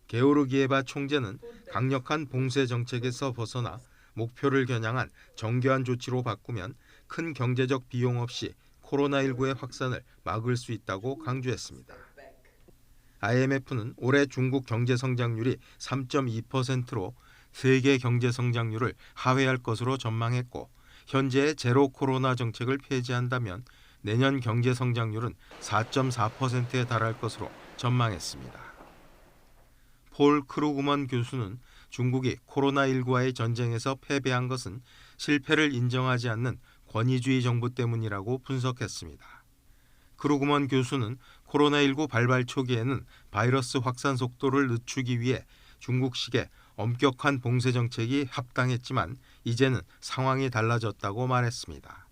게오르기에바 총재는 강력한 봉쇄 정책에서 벗어나 목표를 겨냥한 정교한 조치로 바꾸면 큰 경제적 비용 없이 코로나19의 확산을 막을 수 있다고 강조했습니다. IMF는 올해 중국 경제 성장률이 3.2%로 세계 경제 성장률을 하회할 것으로 전망했고, 현재의 제로 코로나 정책을 폐지한다면 내년 경제 성장률은 4.4%에 달할 것으로 전망했습니다. 폴 크루그먼 교수는 중국이 코로나19와의 전쟁에서 패배한 것은 실패를 인정하지 않는 권위주의 정부 때문이라고 분석했습니다. 크루그먼 교수는 코로나19 발발 초기에는 바이러스 확산 속도를 늦추기 위해 중국식의 엄격한 봉쇄 정책이 합당했지만 이제는 상황이 달라졌다고 말했습니다.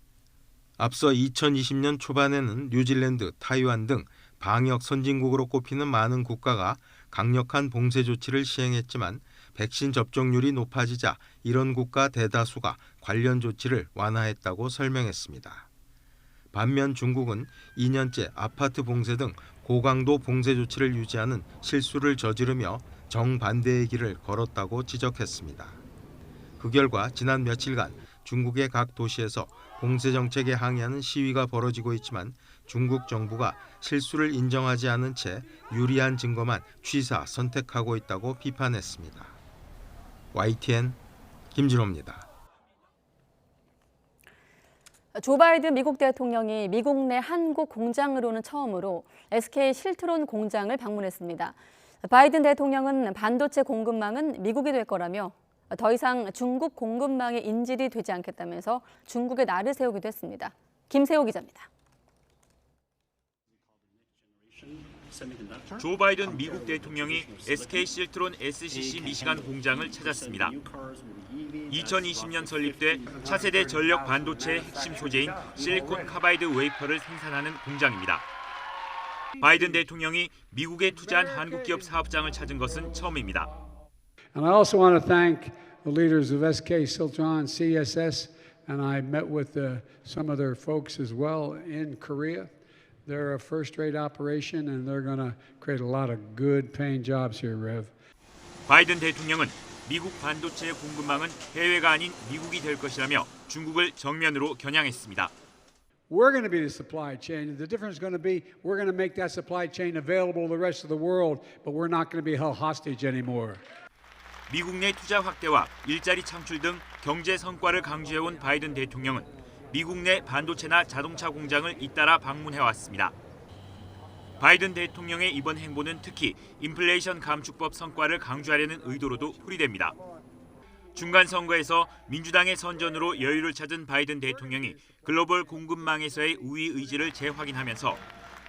앞서 2020년 초반에는 뉴질랜드, 타이완 등 방역 선진국으로 꼽히는 많은 국가가 강력한 봉쇄 조치를 시행했지만 백신 접종률이 높아지자 이런 국가 대다수가 관련 조치를 완화했다고 설명했습니다. 반면 중국은 2년째 아파트 봉쇄 등 고강도 봉쇄 조치를 유지하는 실수를 저지르며 정반대의 길을 걸었다고 지적했습니다. 그 결과 지난 며칠간 중국의 각 도시에서 봉쇄 정책에 항의하는 시위가 벌어지고 있지만 중국 정부가 실수를 인정하지 않은 채 유리한 증거만 취사, 선택하고 있다고 비판했습니다. YTN 김진호입니다. 조 바이든 미국 대통령이 미국 내 한국 공장으로는 처음으로 SK 실트론 공장을 방문했습니다. 바이든 대통령은 반도체 공급망은 미국이 될 거라며 더 이상 중국 공급망의 인질이 되지 않겠다면서 중국에 날을 세우기도 했습니다. 김세호 기자입니다. 조 바이든 미국 대통령이 SK 실트론 SCC 미시간 공장을 찾았습니다. 2020년 설립돼 차세대 전력 반도체의 핵심 소재인 실리콘 카바이드 웨이퍼를 생산하는 공장입니다. 바이든 대통령이 미국에 투자한 한국 기업 사업장을 찾은 것은 처음입니다. And I also want to thank the leaders of SK Siltron, CSS, and I met with some of their folks as well in Korea. They're a first-rate operation, and they're going to create a lot of good-paying jobs here, Rev. 바이든 대통령은 미국 반도체 공급망은 해외가 아닌 미국이 될 것이라며 중국을 정면으로 겨냥했습니다. We're going to be the supply chain. The difference is going to be we're going to make that supply chain available to the rest of the world, but we're not going to be held hostage anymore. 미국 내 투자 확대와 일자리 창출 등 경제 성과를 강조해온 바이든 대통령은 미국 내 반도체나 자동차 공장을 잇따라 방문해왔습니다. 바이든 대통령의 이번 행보는 특히 인플레이션 감축법 성과를 강조하려는 의도로도 풀이됩니다. 중간 선거에서 민주당의 선전으로 여유를 찾은 바이든 대통령이 글로벌 공급망에서의 우위 의지를 재확인하면서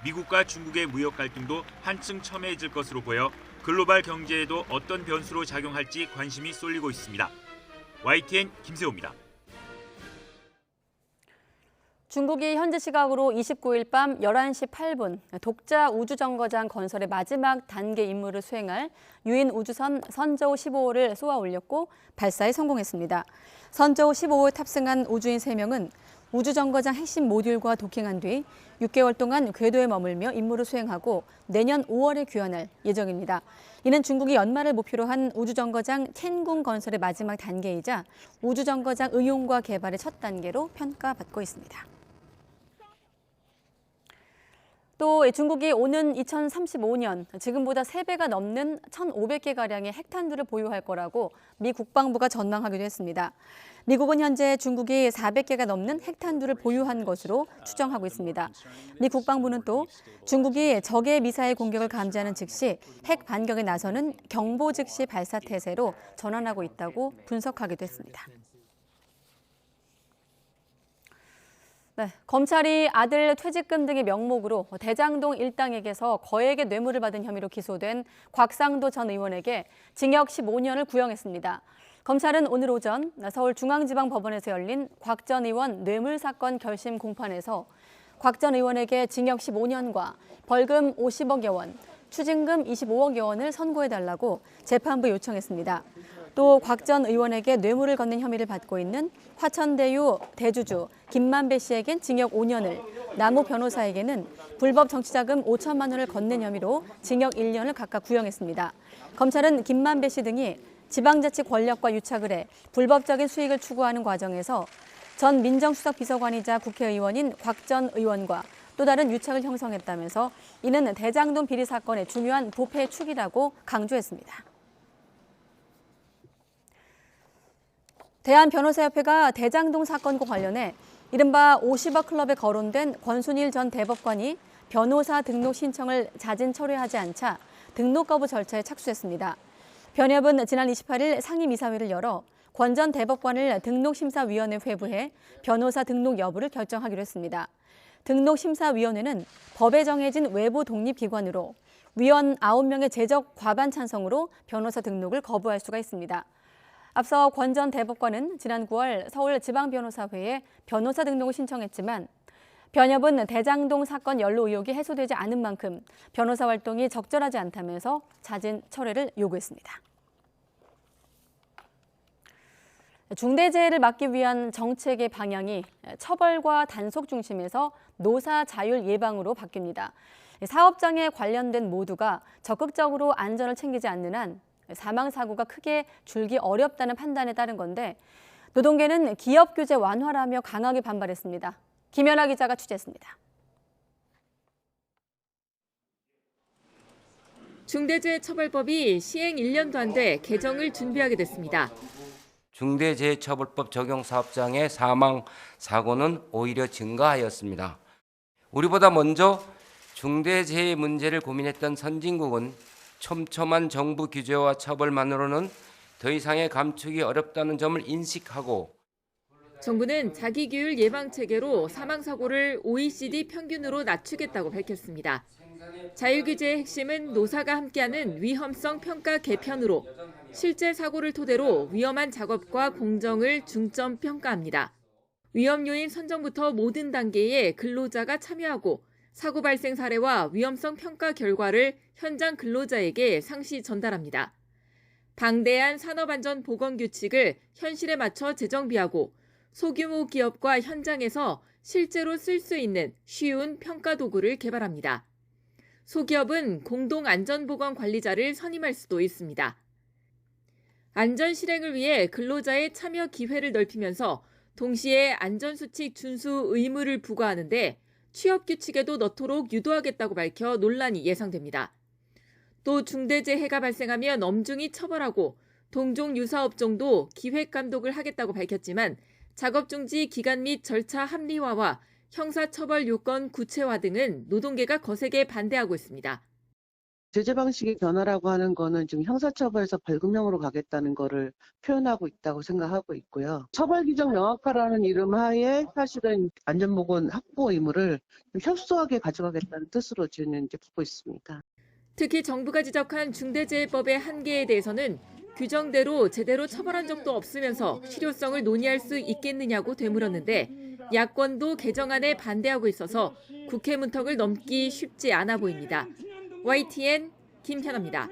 미국과 중국의 무역 갈등도 한층 첨예해질 것으로 보여 글로벌 경제에도 어떤 변수로 작용할지 관심이 쏠리고 있습니다. YTN 김세호입니다. 중국이 현지 시각으로 29일 밤 11시 8분 독자 우주정거장 건설의 마지막 단계 임무를 수행할 유인 우주선 선저우 15호를 쏘아 올렸고 발사에 성공했습니다. 선저우 15호에 탑승한 우주인 3명은 우주정거장 핵심 모듈과 도킹한 뒤 6개월 동안 궤도에 머물며 임무를 수행하고 내년 5월에 귀환할 예정입니다. 이는 중국이 연말을 목표로 한 우주정거장 텐궁 건설의 마지막 단계이자 우주정거장 응용과 개발의 첫 단계로 평가받고 있습니다. 또 중국이 오는 2035년 지금보다 3배가 넘는 1,500개가량의 핵탄두를 보유할 거라고 미 국방부가 전망하기도 했습니다. 미국은 현재 중국이 400개가 넘는 핵탄두를 보유한 것으로 추정하고 있습니다. 미 국방부는 또 중국이 적의 미사일 공격을 감지하는 즉시 핵 반격에 나서는 경보 즉시 발사 태세로 전환하고 있다고 분석하기도 했습니다. 네, 검찰이 아들 퇴직금 등의 명목으로 대장동 일당에게서 거액의 뇌물을 받은 혐의로 기소된 곽상도 전 의원에게 징역 15년을 구형했습니다. 검찰은 오늘 오전 서울중앙지방법원에서 열린 곽 전 의원 뇌물 사건 결심 공판에서 곽 전 의원에게 징역 15년과 벌금 50억여 원, 추징금 25억여 원을 선고해달라고 재판부에 요청했습니다. 또 곽 전 의원에게 뇌물을 건넨 혐의를 받고 있는 화천대유 대주주 김만배 씨에겐 징역 5년을, 남모 변호사에게는 불법 정치자금 5천만 원을 건넨 혐의로 징역 1년을 각각 구형했습니다. 검찰은 김만배 씨 등이 지방자치 권력과 유착을 해 불법적인 수익을 추구하는 과정에서 전 민정수석 비서관이자 국회의원인 곽 전 의원과 또 다른 유착을 형성했다면서 이는 대장동 비리 사건의 중요한 부패의 축이라고 강조했습니다. 대한변호사협회가 대장동 사건과 관련해 이른바 50억 클럽에 거론된 권순일 전 대법관이 변호사 등록 신청을 자진 철회하지 않자 등록 거부 절차에 착수했습니다. 변협은 지난 28일 상임이사회를 열어 권 전 대법관을 등록심사위원회 회부해 변호사 등록 여부를 결정하기로 했습니다. 등록심사위원회는 법에 정해진 외부 독립기관으로 위원 9명의 제적 과반 찬성으로 변호사 등록을 거부할 수가 있습니다. 앞서 권 전 대법관은 지난 9월 서울지방변호사회에 변호사 등록을 신청했지만 변협은 대장동 사건 연루 의혹이 해소되지 않은 만큼 변호사 활동이 적절하지 않다면서 자진 철회를 요구했습니다. 중대재해를 막기 위한 정책의 방향이 처벌과 단속 중심에서 노사 자율 예방으로 바뀝니다. 사업장에 관련된 모두가 적극적으로 안전을 챙기지 않는 한 사망사고가 크게 줄기 어렵다는 판단에 따른 건데 노동계는 기업 규제 완화라며 강하게 반발했습니다. 김연아 기자가 취재했습니다. 중대재해처벌법이 시행 1년도 안 돼 개정을 준비하게 됐습니다. 중대재해처벌법 적용 사업장의 사망 사고는 오히려 증가하였습니다. 우리보다 먼저 중대재해 문제를 고민했던 선진국은 촘촘한 정부 규제와 처벌만으로는 더 이상의 감축이 어렵다는 점을 인식하고 정부는 자기규율 예방체계로 사망사고를 OECD 평균으로 낮추겠다고 밝혔습니다. 자율규제의 핵심은 노사가 함께하는 위험성 평가 개편으로 실제 사고를 토대로 위험한 작업과 공정을 중점 평가합니다. 위험 요인 선정부터 모든 단계에 근로자가 참여하고 사고 발생 사례와 위험성 평가 결과를 현장 근로자에게 상시 전달합니다. 방대한 산업안전보건규칙을 현실에 맞춰 재정비하고 소규모 기업과 현장에서 실제로 쓸 수 있는 쉬운 평가 도구를 개발합니다. 소기업은 공동안전보건관리자를 선임할 수도 있습니다. 안전 실행을 위해 근로자의 참여 기회를 넓히면서 동시에 안전수칙 준수 의무를 부과하는데 취업규칙에도 넣도록 유도하겠다고 밝혀 논란이 예상됩니다. 또 중대재해가 발생하면 엄중히 처벌하고 동종 유사업종도 기획감독을 하겠다고 밝혔지만 작업중지 기간 및 절차 합리화와 형사처벌 요건 구체화 등은 노동계가 거세게 반대하고 있습니다. 제재 방식의 변화라고 하는 거는 지금 형사처벌에서 벌금형으로 가겠다는 거를 표현하고 있다고 생각하고 있고요. 처벌 규정 명확화라는 이름 하에 사실은 안전보건 확보 의무를 협소하게 가져가겠다는 뜻으로 지금 이제 보고 있습니다. 특히 정부가 지적한 중대재해법의 한계에 대해서는 규정대로 제대로 처벌한 적도 없으면서 실효성을 논의할 수 있겠느냐고 되물었는데 야권도 개정안에 반대하고 있어서 국회 문턱을 넘기 쉽지 않아 보입니다. YTN 김현아입니다.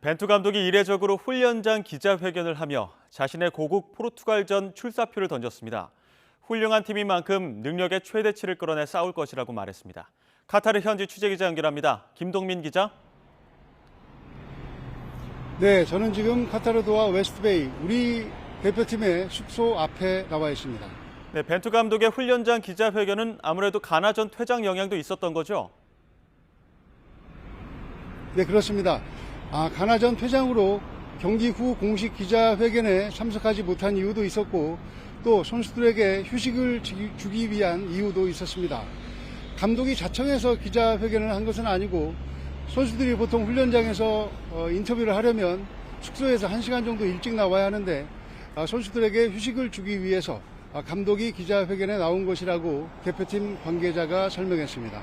벤투 감독이 이례적으로 훈련장 기자회견을 하며 자신의 고국 포르투갈전 출사표를 던졌습니다. 훌륭한 팀인 만큼 능력의 최대치를 끌어내 싸울 것이라고 말했습니다. 카타르 현지 취재기자 연결합니다. 김동민 기자. 네, 저는 지금 카타르 도하 웨스트베이 우리 대표팀의 숙소 앞에 나와 있습니다. 네, 벤투 감독의 훈련장 기자회견은 아무래도 가나전 퇴장 영향도 있었던 거죠? 네, 그렇습니다. 가나전 퇴장으로 경기 후 공식 기자회견에 참석하지 못한 이유도 있었고 또 선수들에게 휴식을 주기 위한 이유도 있었습니다. 감독이 자청해서 기자회견을 한 것은 아니고 선수들이 보통 훈련장에서 인터뷰를 하려면 숙소에서 1시간 정도 일찍 나와야 하는데 선수들에게 휴식을 주기 위해서 감독이 기자회견에 나온 것이라고 대표팀 관계자가 설명했습니다.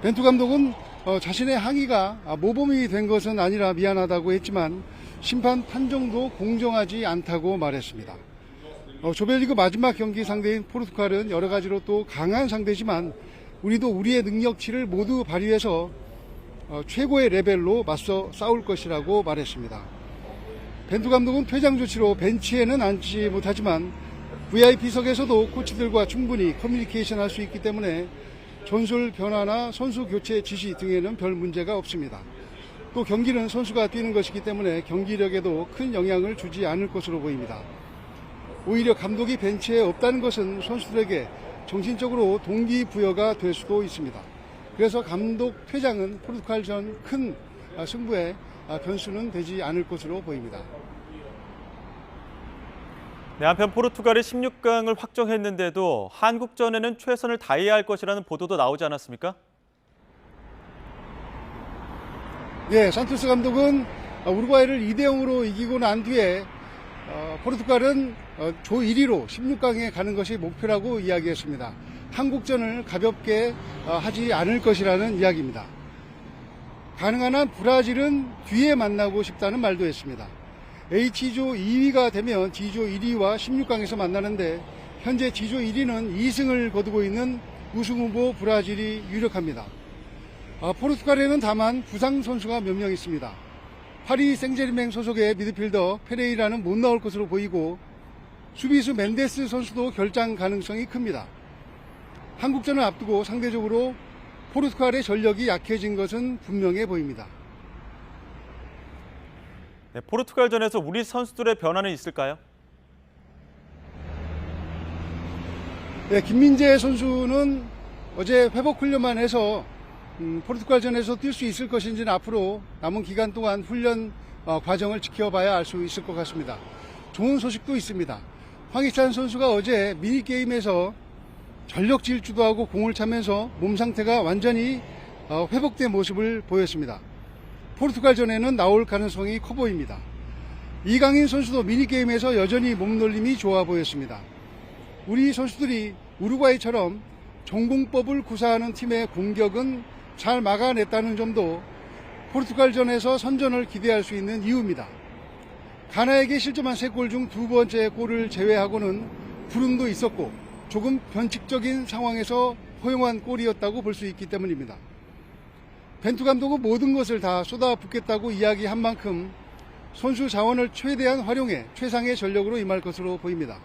벤투 감독은 자신의 항의가 모범이 된 것은 아니라 미안하다고 했지만 심판 판정도 공정하지 않다고 말했습니다. 조별리그 마지막 경기 상대인 포르투갈은 여러 가지로 또 강한 상대지만 우리도 우리의 능력치를 모두 발휘해서 최고의 레벨로 맞서 싸울 것이라고 말했습니다. 벤투 감독은 퇴장 조치로 벤치에는 앉지 못하지만 VIP석에서도 코치들과 충분히 커뮤니케이션 할 수 있기 때문에 전술 변화나 선수 교체 지시 등에는 별 문제가 없습니다. 또 경기는 선수가 뛰는 것이기 때문에 경기력에도 큰 영향을 주지 않을 것으로 보입니다. 오히려 감독이 벤치에 없다는 것은 선수들에게 정신적으로 동기부여가 될 수도 있습니다. 그래서 감독 퇴장은 포르투갈전 큰 승부에 변수는 되지 않을 것으로 보입니다. 네, 한편 포르투갈이 16강을 확정했는데도 한국전에는 최선을 다해야 할 것이라는 보도도 나오지 않았습니까? 네, 산토스 감독은 우루과이를 2대0으로 이기고 난 뒤에 포르투갈은 조 1위로 16강에 가는 것이 목표라고 이야기했습니다. 한국전을 가볍게 하지 않을 것이라는 이야기입니다. 가능한 한 브라질은 뒤에 만나고 싶다는 말도 했습니다. H조 2위가 되면 D조 1위와 16강에서 만나는데 현재 D조 1위는 2승을 거두고 있는 우승 후보 브라질이 유력합니다. 포르투갈에는 다만 부상 선수가 몇 명 있습니다. 파리 생제르맹 소속의 미드필더 페레이라는 못 나올 것으로 보이고 수비수 멘데스 선수도 결장 가능성이 큽니다. 한국전을 앞두고 상대적으로 포르투갈의 전력이 약해진 것은 분명해 보입니다. 네, 포르투갈전에서 우리 선수들의 변화는 있을까요? 네, 김민재 선수는 어제 회복 훈련만 해서 포르투갈전에서 뛸 수 있을 것인지는 앞으로 남은 기간 동안 훈련 과정을 지켜봐야 알 수 있을 것 같습니다. 좋은 소식도 있습니다. 황희찬 선수가 어제 미니게임에서 전력 질주도 하고 공을 차면서 몸 상태가 완전히 회복된 모습을 보였습니다. 포르투갈전에는 나올 가능성이 커 보입니다. 이강인 선수도 미니게임에서 여전히 몸놀림이 좋아 보였습니다. 우리 선수들이 우루과이처럼 전공법을 구사하는 팀의 공격은 잘 막아냈다는 점도 포르투갈전에서 선전을 기대할 수 있는 이유입니다. 가나에게 실점한 3골 중 2번째 골을 제외하고는 불운도 있었고 조금 변칙적인 상황에서 허용한 골이었다고 볼 수 있기 때문입니다. 벤투 감독은 모든 것을 다 쏟아붓겠다고 이야기한 만큼 선수 자원을 최대한 활용해 최상의 전력으로 임할 것으로 보입니다.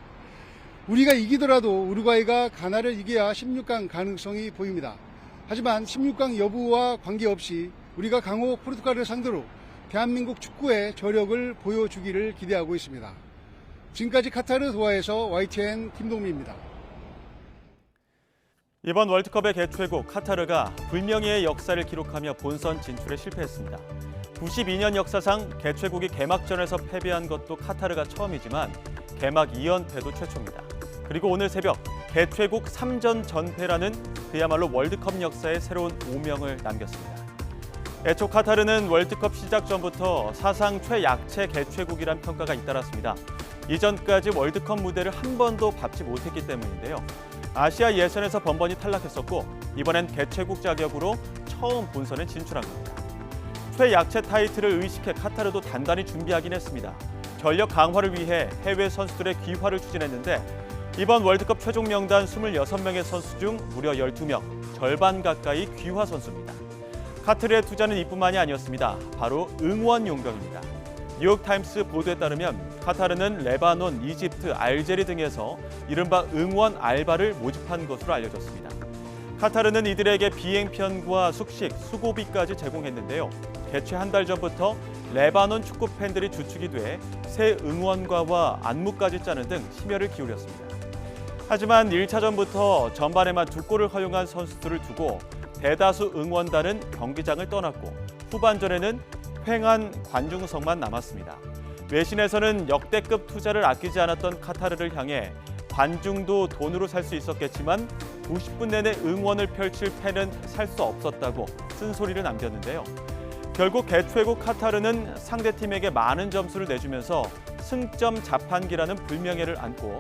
우리가 이기더라도 우루과이가 가나를 이겨야 16강 가능성이 보입니다. 하지만 16강 여부와 관계없이 우리가 강호 포르투갈을 상대로 대한민국 축구의 저력을 보여주기를 기대하고 있습니다. 지금까지 카타르 도하에서 YTN 김동미입니다. 이번 월드컵의 개최국 카타르가 불명예의 역사를 기록하며 본선 진출에 실패했습니다. 92년 역사상 개최국이 개막전에서 패배한 것도 카타르가 처음이지만 개막 2연패도 최초입니다. 그리고 오늘 새벽 개최국 3전 전패라는 그야말로 월드컵 역사에 새로운 오명을 남겼습니다. 애초 카타르는 월드컵 시작 전부터 사상 최약체 개최국이란 평가가 잇따랐습니다. 이전까지 월드컵 무대를 한 번도 밟지 못했기 때문인데요. 아시아 예선에서 번번이 탈락했었고 이번엔 개최국 자격으로 처음 본선에 진출한 겁니다. 최약체 타이틀을 의식해 카타르도 단단히 준비하긴 했습니다. 전력 강화를 위해 해외 선수들의 귀화를 추진했는데 이번 월드컵 최종 명단 26명의 선수 중 무려 12명, 절반 가까이 귀화 선수입니다. 카타르의 투자는 이뿐만이 아니었습니다. 바로 응원 용병입니다. 뉴욕타임스 보도에 따르면 카타르는 레바논, 이집트, 알제리 등에서 이른바 응원 알바를 모집한 것으로 알려졌습니다. 카타르는 이들에게 비행편과 숙식, 수고비까지 제공했는데요. 개최 한 달 전부터 레바논 축구 팬들이 주축이 돼 새 응원가와 안무까지 짜는 등 심혈을 기울였습니다. 하지만 1차전부터 전반에만 2골을 허용한 선수들을 두고 대다수 응원단은 경기장을 떠났고 후반전에는 횡한 관중석만 남았습니다. 외신에서는 역대급 투자를 아끼지 않았던 카타르를 향해 관중도 돈으로 살 수 있었겠지만 90분 내내 응원을 펼칠 팬은 살 수 없었다고 쓴소리를 남겼는데요. 결국 개최국 카타르는 상대팀에게 많은 점수를 내주면서 승점 자판기라는 불명예를 안고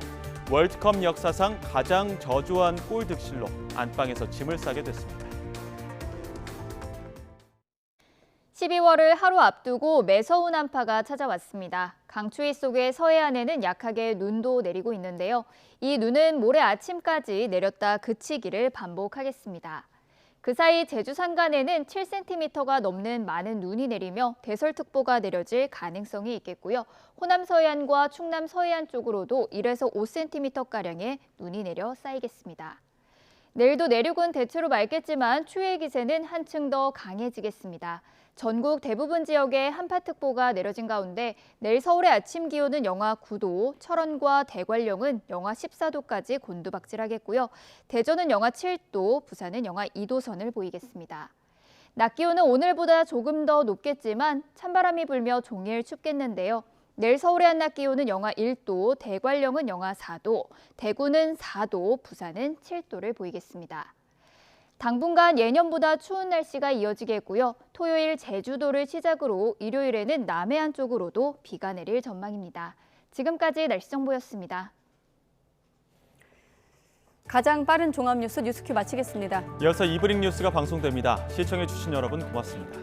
월드컵 역사상 가장 저조한 골 득실로 안방에서 짐을 싸게 됐습니다. 12월을 하루 앞두고 매서운 한파가 찾아왔습니다. 강추위 속에 서해안에는 약하게 눈도 내리고 있는데요. 이 눈은 모레 아침까지 내렸다 그치기를 반복하겠습니다. 그 사이 제주 산간에는 7cm가 넘는 많은 눈이 내리며 대설특보가 내려질 가능성이 있겠고요. 호남 서해안과 충남 서해안 쪽으로도 1에서 5cm가량의 눈이 내려 쌓이겠습니다. 내일도 내륙은 대체로 맑겠지만 추위의 기세는 한층 더 강해지겠습니다. 전국 대부분 지역에 한파특보가 내려진 가운데 내일 서울의 아침 기온은 영하 9도, 철원과 대관령은 영하 14도까지 곤두박질하겠고요. 대전은 영하 7도, 부산은 영하 2도 선을 보이겠습니다. 낮 기온은 오늘보다 조금 더 높겠지만 찬바람이 불며 종일 춥겠는데요. 내일 서울의 한낮 기온은 영하 1도, 대관령은 영하 4도, 대구는 4도, 부산은 7도를 보이겠습니다. 당분간 예년보다 추운 날씨가 이어지겠고요. 토요일 제주도를 시작으로 일요일에는 남해안 쪽으로도 비가 내릴 전망입니다. 지금까지 날씨 정보였습니다. 가장 빠른 종합 뉴스 뉴스큐 마치겠습니다. 이어서 이브닝 뉴스가 방송됩니다. 시청해주신 여러분 고맙습니다.